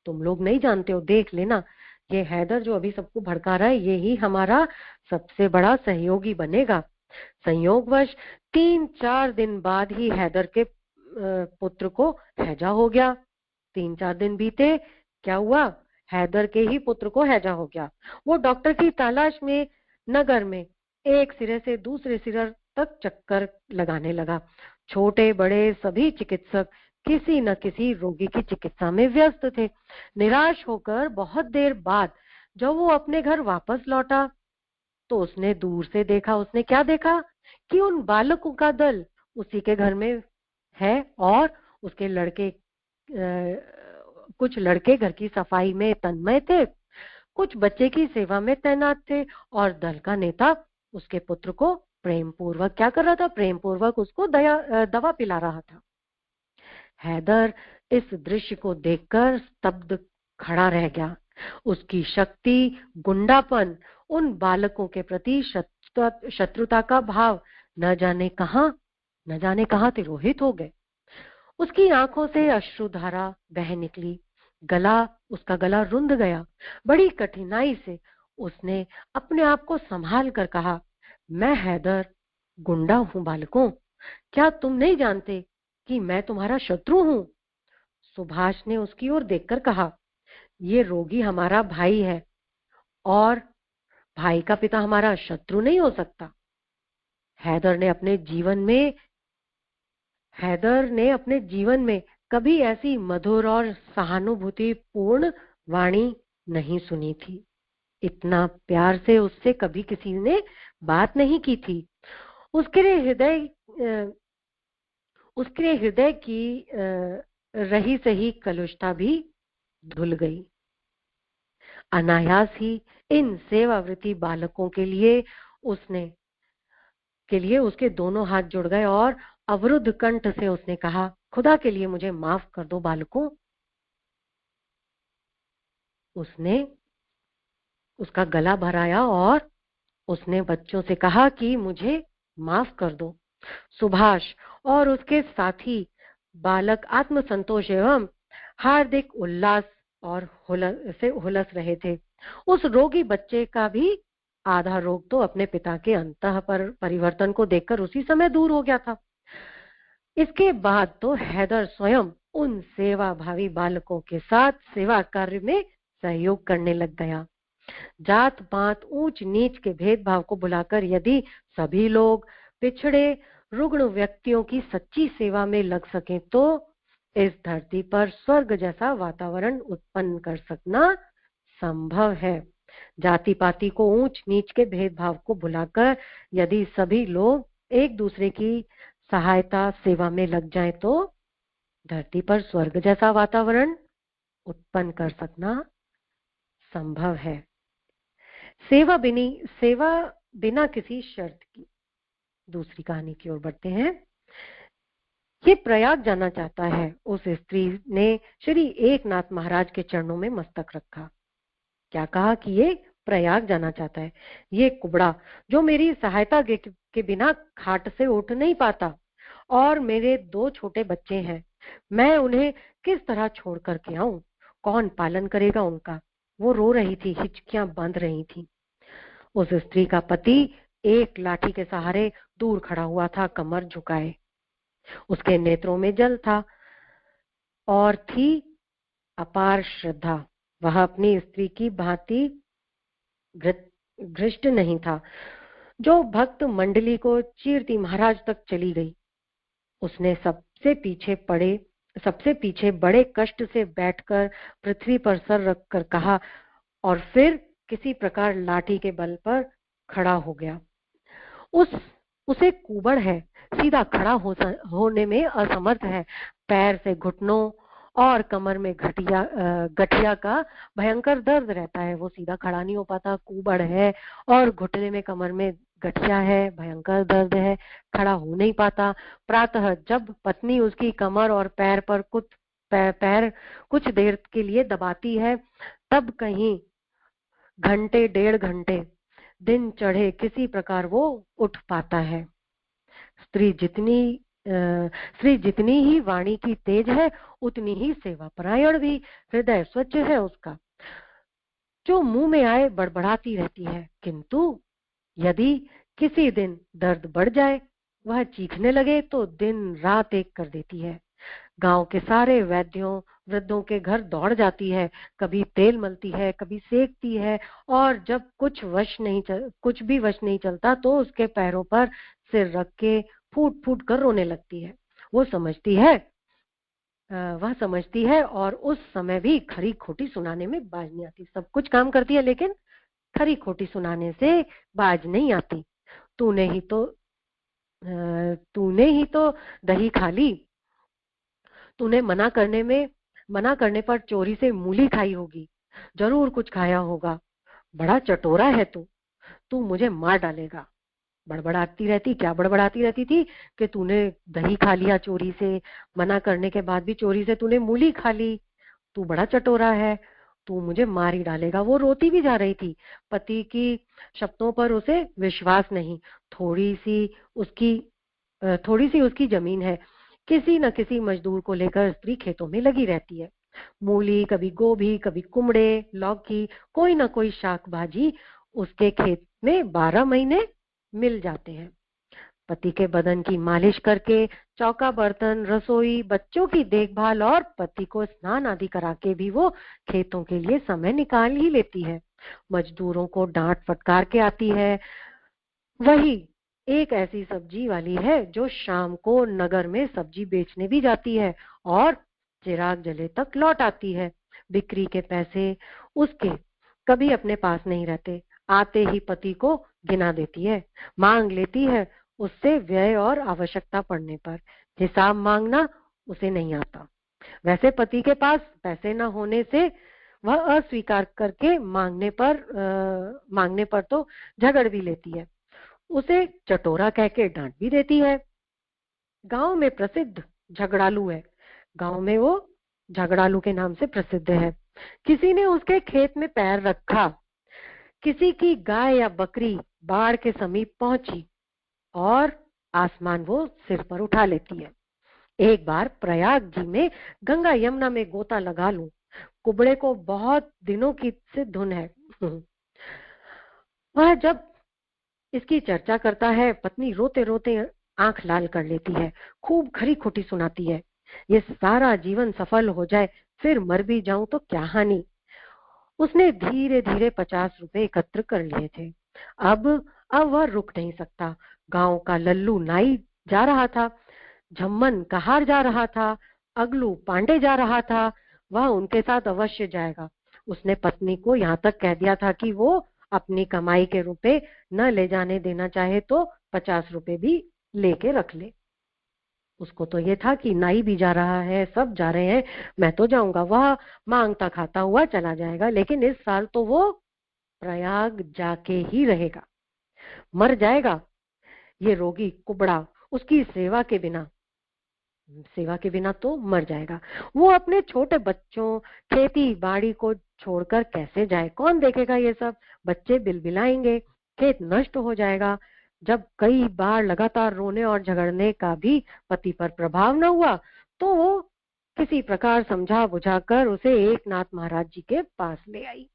तुम लोग नहीं जानते हो, देख लेना, ये हैदर जो अभी सबको भड़का रहा है, ये ही हमारा सबसे बड़ा सहयोगी बनेगा। संयोगवश 3-4 दिन बाद ही हैदर के पुत्र को हैजा हो गया। 3-4 दिन बीते, क्या हुआ? हैदर के ही पुत्र को हैजा हो गया। वो डॉक्टर की तलाश में नगर में एक सिरे से दूसरे सिरे तक चक्कर लगाने लगा। छोटे बड़े सभी चिकित्सक किसी न किसी रोगी की चिकित्सा में व्यस्त थे। निराश होकर बहुत देर बाद जब वो अपने घर वापस लौटा तो उसने दूर से देखा। उसने क्या देखा कि उन बालकों का दल उसी के घर में है और उसके कुछ लड़के घर की सफाई में तन्मय थे। कुछ बच्चे की सेवा में तैनात थे और दल का नेता उसके पुत्र को प्रेम पूर्वक क्या कर रहा था, प्रेम पूर्वक उसको दवा पिला रहा था। हैदर इस दृश्य को देखकर स्तब्ध खड़ा रह गया। उसकी शक्ति, गुंडापन, उन बालकों के प्रति शत्रुता का भाव न जाने कहां तिरोहित हो गए। उसकी आंखों से अश्रुधारा बह निकली, उसका गला रुंध गया। बड़ी कठिनाई से उसने अपने आप को संभाल कर कहा, मैं हैदर गुंडा हूं बालकों, क्या तुम नहीं जानते कि मैं तुम्हारा शत्रु हूं? सुभाष ने उसकी ओर देखकर कहा, ये रोगी हमारा भाई है और भाई का पिता हमारा शत्रु नहीं हो सकता। हैदर ने अपने जीवन में कभी ऐसी मधुर और सहानुभूतिपूर्ण वाणी नहीं सुनी थी। इतना प्यार से उससे कभी किसी ने बात नहीं की थी। उसके हृदय की रही सही कलुषता भी धुल गई। अनायास ही इन सेवावृत्ति बालकों के लिए उसके दोनों हाथ जुड़ गए और अवरुद्ध कंठ से उसने कहा, खुदा के लिए मुझे माफ कर दो बालकों। उसने उसका गला भराया और उसने बच्चों से कहा कि मुझे माफ कर दो। सुभाष और उसके साथी बालक आत्मसंतोष एवं हार्दिक उल्लास और हुलस रहे थे। उस रोगी बच्चे का भी आधा रोग तो अपने पिता के अंतः पर परिवर्तन को देखकर उसी समय दूर हो गया था। इसके बाद तो हैदर स्वयं उन सेवा भावी बालकों के साथ सेवा कार्य में सहयोग करने लग गया। जात पात ऊंच नीच के भेदभाव को भुलाकर यदि सभी लोग पिछड़े रुग्ण व्यक्तियों की सच्ची सेवा में लग सकें तो इस धरती पर स्वर्ग जैसा वातावरण उत्पन्न कर सकना संभव है। जाति पाति को ऊंच नीच के भेदभाव को भुलाकर यदि सभी लोग एक दूसरे की सहायता सेवा में लग जाएं तो धरती पर स्वर्ग जैसा वातावरण उत्पन्न कर सकना संभव है। सेवा बिना किसी शर्त की। दूसरी कहानी की ओर बढ़ते हैं। ये प्रयाग जाना चाहता है। उस स्त्री ने श्री एकनाथ महाराज के चरणों में मस्तक रखा। क्या कहा कि ये प्रयाग जाना चाहता है। ये कुबड़ा जो मेरी सहायता के बिना खाट से उठ नहीं पाता और मेरे 2 छोटे बच्चे हैं, मैं उन्हें किस तरह छोड़ करके आऊं? कौन पालन करेगा उनका? वो रो रही थी, हिचकियां बंध रही थी। उस स्त्री का पति एक लाठी के सहारे दूर खड़ा हुआ था, कमर झुकाए। उसके नेत्रों में जल था और थी अपार श्रद्धा। वह अपनी स्त्री की भांति घृष्ट नहीं था जो भक्त मंडली को चीरती महाराज तक चली गई। उसने सबसे पीछे बड़े कष्ट से बैठकर पृथ्वी पर सर रखकर कहा और फिर किसी प्रकार लाठी के बल पर खड़ा हो गया। उसे कुबड़ है, सीधा खड़ा होने में असमर्थ है। पैर से घुटनों और कमर में गठिया का भयंकर दर्द रहता है। वो सीधा खड़ा नहीं हो पाता, कुबड़ है और घुटने में कमर में गठिया है, भयंकर दर्द है, खड़ा हो नहीं पाता। प्रातः जब पत्नी उसकी कमर और पैर पर पैर कुछ देर के लिए दबाती है, तब कहीं घंटे 1.5 घंटे दिन चढ़े किसी प्रकार वो उठ पाता है। स्त्री जितनी ही वाणी की तेज है उतनी ही सेवा परायण भी। हृदय स्वच्छ है उसका, जो मुंह में आए बड़बड़ाती रहती है, किंतु यदि किसी दिन दर्द बढ़ जाए, वह चीखने लगे तो दिन रात एक कर देती है। गांव के सारे वैद्यों वृद्धों के घर दौड़ जाती है, कभी तेल मलती है, कभी सेकती है, और जब कुछ भी वश नहीं चलता तो उसके पैरों पर सिर रख के फूट फूट कर रोने लगती है। वह समझती है और उस समय भी खरी खोटी सुनाने में बाज नहीं आती। सब कुछ काम करती है लेकिन खरी खोटी सुनाने से बाज नहीं आती। तूने ही तो दही खा ली, तूने मना करने पर चोरी से मूली खाई होगी, जरूर कुछ खाया होगा। बड़ा चटोरा है तू, तू मुझे मार डालेगा। बड़बड़ाती रहती, क्या बड़बड़ाती रहती थी कि तूने दही खा लिया चोरी से, मना करने के बाद भी चोरी से तूने मूली खा ली, तू बड़ा चटोरा है, तू मुझे मार ही डालेगा। वो रोती भी जा रही थी। पति की शब्दों पर उसे विश्वास नहीं। थोड़ी सी उसकी थोड़ी सी उसकी जमीन है, किसी न किसी मजदूर को लेकर स्त्री खेतों में लगी रहती है। मूली, कभी गोभी, कभी कुमड़े, लौकी, कोई ना कोई शाक भाजी उसके खेत में 12 महीने मिल जाते हैं। पति के बदन की मालिश करके, चौका बर्तन, रसोई, बच्चों की देखभाल और पति को स्नान आदि करा के भी वो खेतों के लिए समय निकाल ही लेती है। मजदूरों को डांट फटकार के आती है। वही एक ऐसी सब्जी वाली है जो शाम को नगर में सब्जी बेचने भी जाती है और चिराग जले तक लौट आती है। बिक्री के पैसे उसके कभी अपने पास नहीं रहते, आते ही पति को गिना देती है, मांग लेती है उससे व्यय और आवश्यकता पड़ने पर। हिसाब मांगना उसे नहीं आता। वैसे पति के पास पैसे न होने से वह अस्वीकार करके मांगने पर तो झगड़ भी लेती है, उसे चटोरा कह के डांट भी देती है। गांव में प्रसिद्ध झगड़ालू है। गांव में वो झगड़ालू के नाम से प्रसिद्ध है। किसी ने उसके खेत में पैर रखा, किसी की गाय या बकरी बाढ़ के समीप पहुंची और आसमान वो सिर पर उठा लेती है। एक बार प्रयाग जी में गंगा यमुना में गोता लगा लूं, कुबड़े को बहुत दिनों की से धुन है। वह जब इसकी चर्चा करता है, पत्नी रोते रोते आंख लाल कर लेती है, खूब खरी खोटी सुनाती है। ये सारा जीवन सफल हो जाए, फिर मर भी जाऊं तो क्या हानि। उसने धीरे धीरे 50 रुपए एकत्र कर लिए थे। अब अब वह रुक नहीं सकता। गांव का लल्लू नाई जा रहा था, झम्मन कहार जा रहा था, अगलू पांडे जा रहा था, वह उनके साथ अवश्य जाएगा। उसने पत्नी को यहाँ तक कह दिया था कि वो अपनी कमाई के रुपए न ले जाने देना चाहे तो 50 रुपए भी लेके रख ले। उसको तो ये था कि नाई भी जा रहा है, सब जा रहे हैं, मैं तो जाऊंगा। वह मांगता खाता हुआ चला जाएगा, लेकिन इस साल तो वो प्रयाग जाके ही रहेगा। मर जाएगा ये रोगी कुबड़ा उसकी सेवा के बिना तो मर जाएगा। वो अपने छोटे बच्चों, खेती बाड़ी को छोड़कर कैसे जाए, कौन देखेगा ये सब। बच्चे बिलबिलाएंगे, खेत नष्ट हो जाएगा। जब कई बार लगातार रोने और झगड़ने का भी पति पर प्रभाव न हुआ तो वो किसी प्रकार समझा बुझाकर उसे एकनाथ महाराज जी के पास ले आई।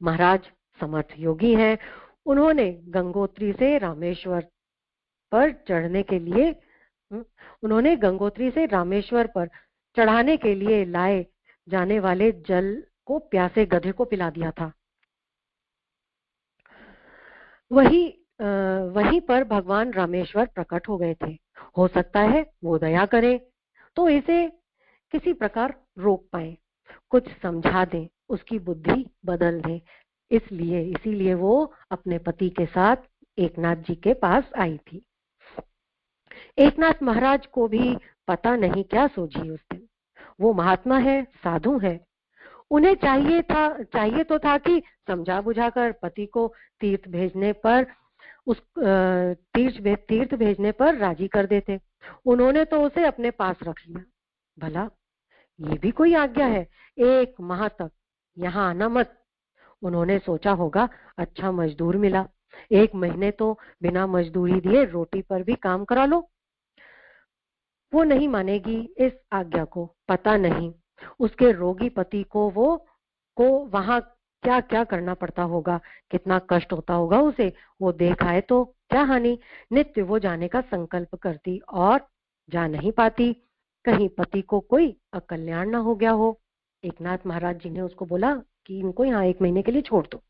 महाराज समर्थ योगी हैं। उन्होंने गंगोत्री से रामेश्वर पर चढ़ने के लिए उन्होंने गंगोत्री से रामेश्वर पर चढ़ाने के लिए लाए जाने वाले जल को प्यासे गधे को पिला दिया था। वहीं पर भगवान रामेश्वर प्रकट हो गए थे। हो सकता है वो दया करें तो इसे किसी प्रकार रोक पाए, कुछ समझा दें, उसकी बुद्धि बदल दें। इसीलिए वो अपने पति के साथ एकनाथ जी के पास आई थी। एकनाथ महाराज को भी पता नहीं क्या सूझी उस दिन। वो महात्मा है, साधु है, उन्हें चाहिए तो था कि समझा बुझाकर पति को तीर्थ भेजने पर तीर्थ भेजने पर राजी कर देते। उन्होंने तो उसे अपने पास रख लिया। भला ये भी कोई आज्ञा है, 1 माह तक यहाँ आना मत। उन्होंने सोचा होगा अच्छा मजदूर मिला, 1 महीने तो बिना मजदूरी दिए रोटी पर भी काम करा लो। वो नहीं मानेगी इस आज्ञा को। पता नहीं उसके रोगी पति को वहां क्या क्या करना पड़ता होगा, कितना कष्ट होता होगा उसे। वो देख आए तो क्या हानि। नित्य वो जाने का संकल्प करती और जा नहीं पाती, कहीं पति को कोई अकल्याण ना हो गया हो। एकनाथ महाराज जी ने उसको बोला कि इनको यहाँ 1 महीने के लिए छोड़ दो।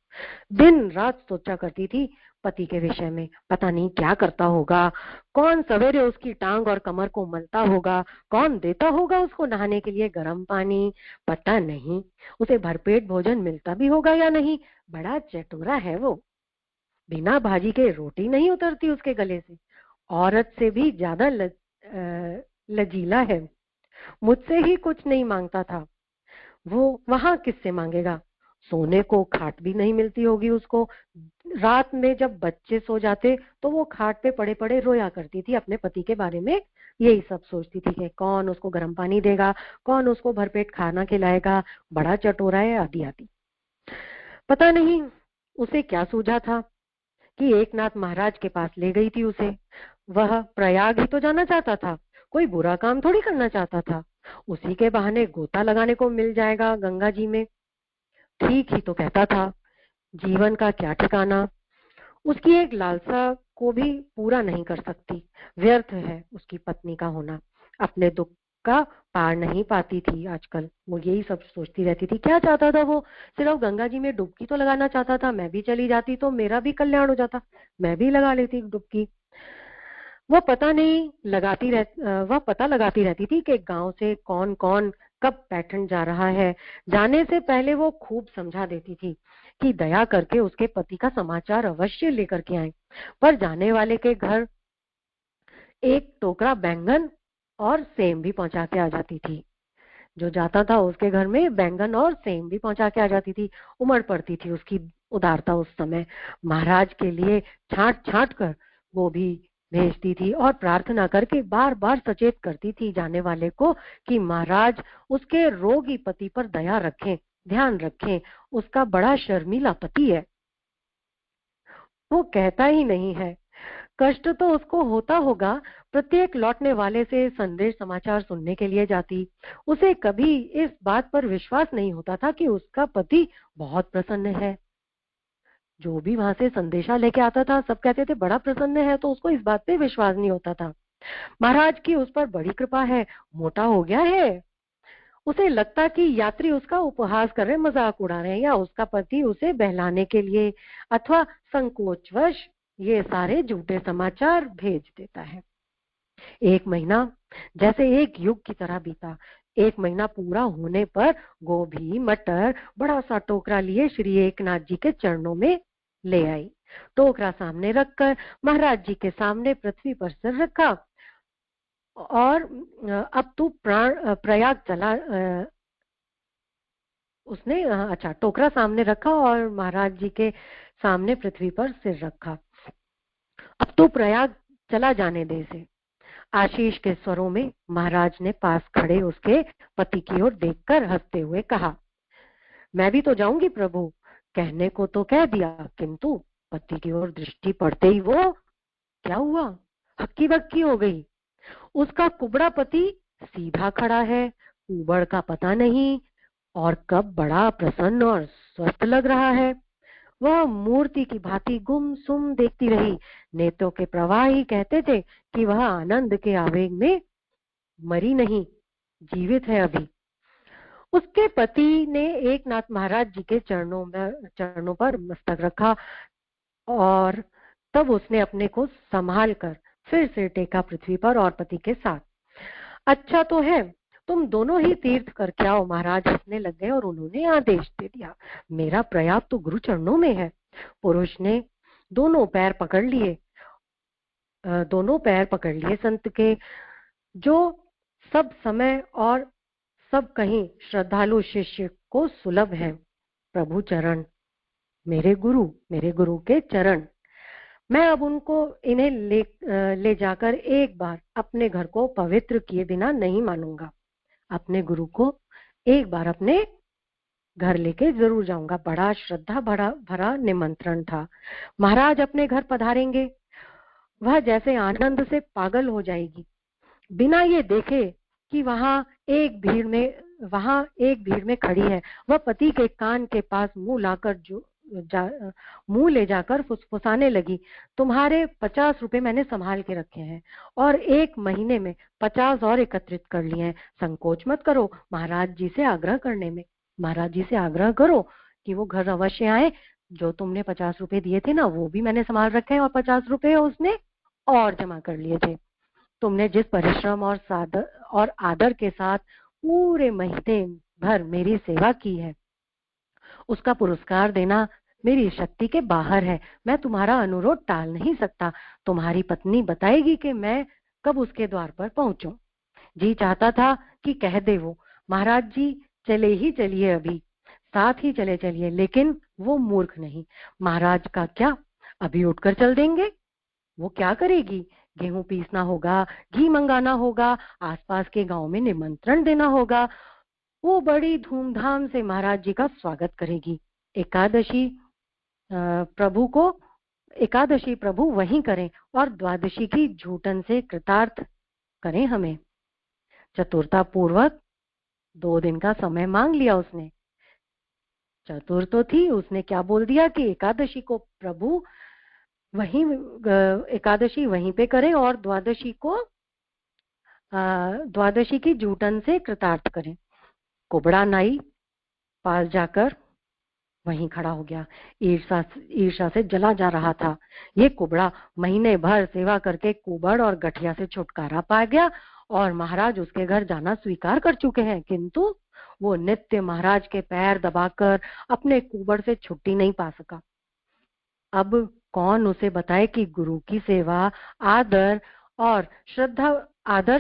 दिन रात सोचा करती थी पति के विषय में, पता नहीं क्या करता होगा, कौन सवेरे उसकी टांग और कमर को मलता होगा, कौन देता होगा उसको नहाने के लिए गर्म पानी, पता नहीं उसे भरपेट भोजन मिलता भी होगा या नहीं। बड़ा चटोरा है वो, बिना भाजी के रोटी नहीं उतरती उसके गले से। औरत से भी ज्यादा लजीला है। मुझसे ही कुछ नहीं मांगता था, वो वहां किससे मांगेगा। सोने को खाट भी नहीं मिलती होगी उसको। रात में जब बच्चे सो जाते तो वो खाट पे पड़े पड़े रोया करती थी, अपने पति के बारे में यही सब सोचती थी कि कौन उसको गर्म पानी देगा, कौन उसको भरपेट खाना खिलाएगा, बड़ा चटोरा है, आदि आदि। पता नहीं उसे क्या सूझा था कि एकनाथ महाराज के पास ले गई थी उसे। वह प्रयाग ही तो जाना चाहता था, कोई बुरा काम थोड़ी करना चाहता था। उसी के बहाने गोता लगाने को मिल जाएगा गंगा जी में। ठीक ही तो कहता था। जीवन का क्या ठिकाना। उसकी एक लालसा को भी पूरा नहीं कर सकती। व्यर्थ है उसकी पत्नी का होना। अपने दुख का पार नहीं पाती थी आजकल। वो यही सब सोचती रहती थी। क्या चाहता था वो? सिर्फ गंगा जी में डुबकी तो लगाना चाहता था। मैं भी चली जाती तो मेरा भी कल्याण हो जाता, मैं भी लगा लेती डुबकी। वह पता लगाती रहती थी कि गांव से कौन कौन कब पैठन जा रहा है। जाने से पहले वो खूब समझा देती थी कि दया करके उसके पति का समाचार अवश्य लेकर के आए। पर जाने वाले के घर एक टोकरा बैंगन और सेम भी पहुंचा के आ जाती थी। जो जाता था उसके घर में बैंगन और सेम भी पहुंचा के आ जाती थी। उमड़ पड़ती थी उसकी उदारता उस समय। महाराज के लिए छांट छांट कर वो भी भेजती थी और प्रार्थना करके बार बार सचेत करती थी जाने वाले को कि महाराज उसके रोगी पति पर दया रखें, ध्यान रखें। उसका बड़ा शर्मीला पति है, वो कहता ही नहीं है। कष्ट तो उसको होता होगा। प्रत्येक लौटने वाले से संदेश समाचार सुनने के लिए जाती। उसे कभी इस बात पर विश्वास नहीं होता था कि उसका पति बहुत प्रसन्न है। जो भी वहां से संदेशा लेके आता था सब कहते थे बड़ा प्रसन्न है, तो उसको इस बात पे विश्वास नहीं होता था। महाराज की उस पर बड़ी कृपा है, मोटा हो गया है। उसे लगता कि यात्री उसका उपहास कर रहे, मजाक उड़ा रहे हैं, या उसका पति उसे बहलाने के लिए अथवा संकोचवश ये सारे झूठे समाचार भेज देता है। एक महीना जैसे एक युग की तरह बीता। एक महीना पूरा होने पर गोभी मटर बड़ा सा टोकरा लिए श्री एकनाथ जी के चरणों में ले आई। टोकरा सामने रखकर महाराज जी के सामने पृथ्वी पर सिर रखा और अब तू प्रयाग चला। उसने अच्छा, टोकरा सामने रखा और महाराज जी के सामने पृथ्वी पर सिर रखा। अब तो प्रयाग चला जाने दे से। आशीष के स्वरों में महाराज ने पास खड़े उसके पति की ओर देखकर हंसते हुए कहा, मैं भी तो जाऊंगी प्रभु। कहने को तो कह दिया, किंतु पति की ओर दृष्टि पड़ते ही वो क्या हुआ, हक्की बक्की हो गई। उसका कुबड़ा पति सीधा खड़ा है, ऊबड़ का पता नहीं, और कब बड़ा प्रसन्न और स्वस्थ लग रहा है। वह मूर्ति की भांति गुमसुम देखती रही। नेत्रों के प्रवाह ही कहते थे कि वह आनंद के आवेग में मरी नहीं, जीवित है अभी। उसके पति ने एकनाथ महाराज जी के चरणों पर मस्तक रखा और तब उसने अपने को संभाल कर फिर से टेका पृथ्वी पर और पति के साथ। अच्छा तो है, तुम दोनों ही तीर्थ करके आओ। महाराज हंसने लग गए और उन्होंने आदेश दे दिया, मेरा प्रयाग तो गुरु चरणों में है। पुरुष ने दोनों पैर पकड़ लिए संत के, जो सब समय और सब कहीं श्रद्धालु शिष्य को सुलभ है। प्रभु चरण, मेरे गुरु के चरण। मैं अब इन्हें ले जाकर एक बार अपने घर को पवित्र किए बिना नहीं मानूंगा। अपने गुरु को एक बार अपने घर लेके जरूर जाऊंगा। बड़ा श्रद्धा भरा निमंत्रण था। महाराज अपने घर पधारेंगे। वह जैसे आनंद से पागल हो जाएगी, बिना ये देखे कि वहां एक भीड़ में खड़ी है। वह पति के कान के पास मुंह ले जाकर फुसफुसाने लगी, तुम्हारे 50 रुपए मैंने संभाल के रखे हैं और एक महीने में 50 और एकत्रित कर लिए हैं। संकोच मत करो महाराज जी से आग्रह करने में। महाराज जी से आग्रह करो कि वो घर अवश्य आए। जो तुमने 50 रुपए दिए थे ना, वो भी मैंने संभाल रखे हैं और 50 रुपए उसने और जमा कर लिए थे। तुमने जिस परिश्रम और आदर के साथ पूरे महीने भर मेरी सेवा की है, उसका पुरस्कार देना मेरी शक्ति के बाहर है। मैं तुम्हारा अनुरोध टाल नहीं सकता। तुम्हारी पत्नी बताएगी कि मैं कब उसके द्वार पर पहुंचूं। जी चाहता था कि कह दे वो, महाराज जी चले ही चलिए अभी। साथ ही चले चलिए। लेकिन वो मूर्ख नहीं। महाराज का क्या, अभी उठकर चल देंगे? वो क्या करेगी? गेहूं पीसना होगा, घी मंगाना होगा, आसपास के गांव में निमंत्रण देना होगा। वो बड़ी धूमधाम से महाराज जी का स्वागत करेगी। एकादशी प्रभु को एकादशी प्रभु वहीं करें और द्वादशी की झूठन से कृतार्थ करें हमें। चतुरता पूर्वक 2 दिन का समय मांग लिया उसने। चतुर तो थी, उसने क्या बोल दिया कि एकादशी को प्रभु वहीं एकादशी वहीं पे करें और द्वादशी की जूटन से कृतार्थ करें। कुबड़ा नाई पास जाकर वहीं खड़ा हो गया। ईर्षा से जला जा रहा था। ये कुबड़ा महीने भर सेवा करके कुबड़ और गठिया से छुटकारा पा गया और महाराज उसके घर जाना स्वीकार कर चुके हैं, किंतु वो नित्य महाराज के पैर दबाकर अपने कुबड़ से छुट्टी नहीं पा सका। अब कौन उसे बताए कि गुरु की सेवा आदर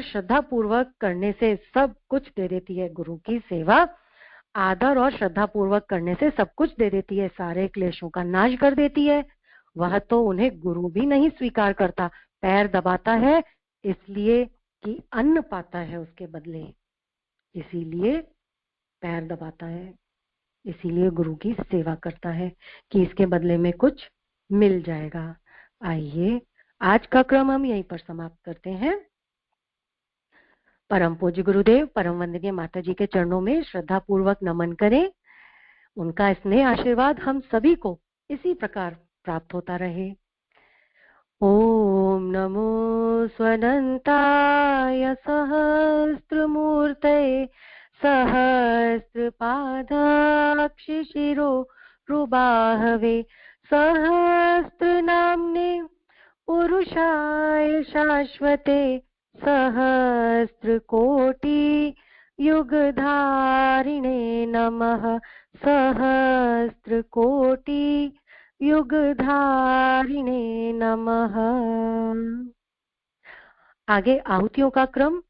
श्रद्धा पूर्वक करने से सब कुछ दे देती है। गुरु की सेवा आदर और श्रद्धा पूर्वक करने से सब कुछ दे देती है, सारे क्लेशों का नाश कर देती है। वह तो उन्हें गुरु भी नहीं स्वीकार करता, पैर दबाता है इसलिए कि अन्न पाता है उसके बदले, इसीलिए पैर दबाता है, इसीलिए गुरु की सेवा करता है कि इसके बदले में कुछ मिल जाएगा। आइए आज का क्रम हम यहीं पर समाप्त करते हैं। परम पूज्य गुरुदेव परम वंदनीय माता जी के चरणों में श्रद्धा पूर्वक नमन करें। उनका स्नेह आशीर्वाद हम सभी को इसी प्रकार प्राप्त होता रहे। ओम नमो स्वनंताय सहस्त्रमूर्तये सहस्रपादाक्षिशिरो रुबाहवे सहस्रनाम्ने पुरुषाय शाश्वते सहस्रकोटि युगधारिणे नमः। सहस्रकोटि युगधारिणे नमः। आगे आहुतियों का क्रम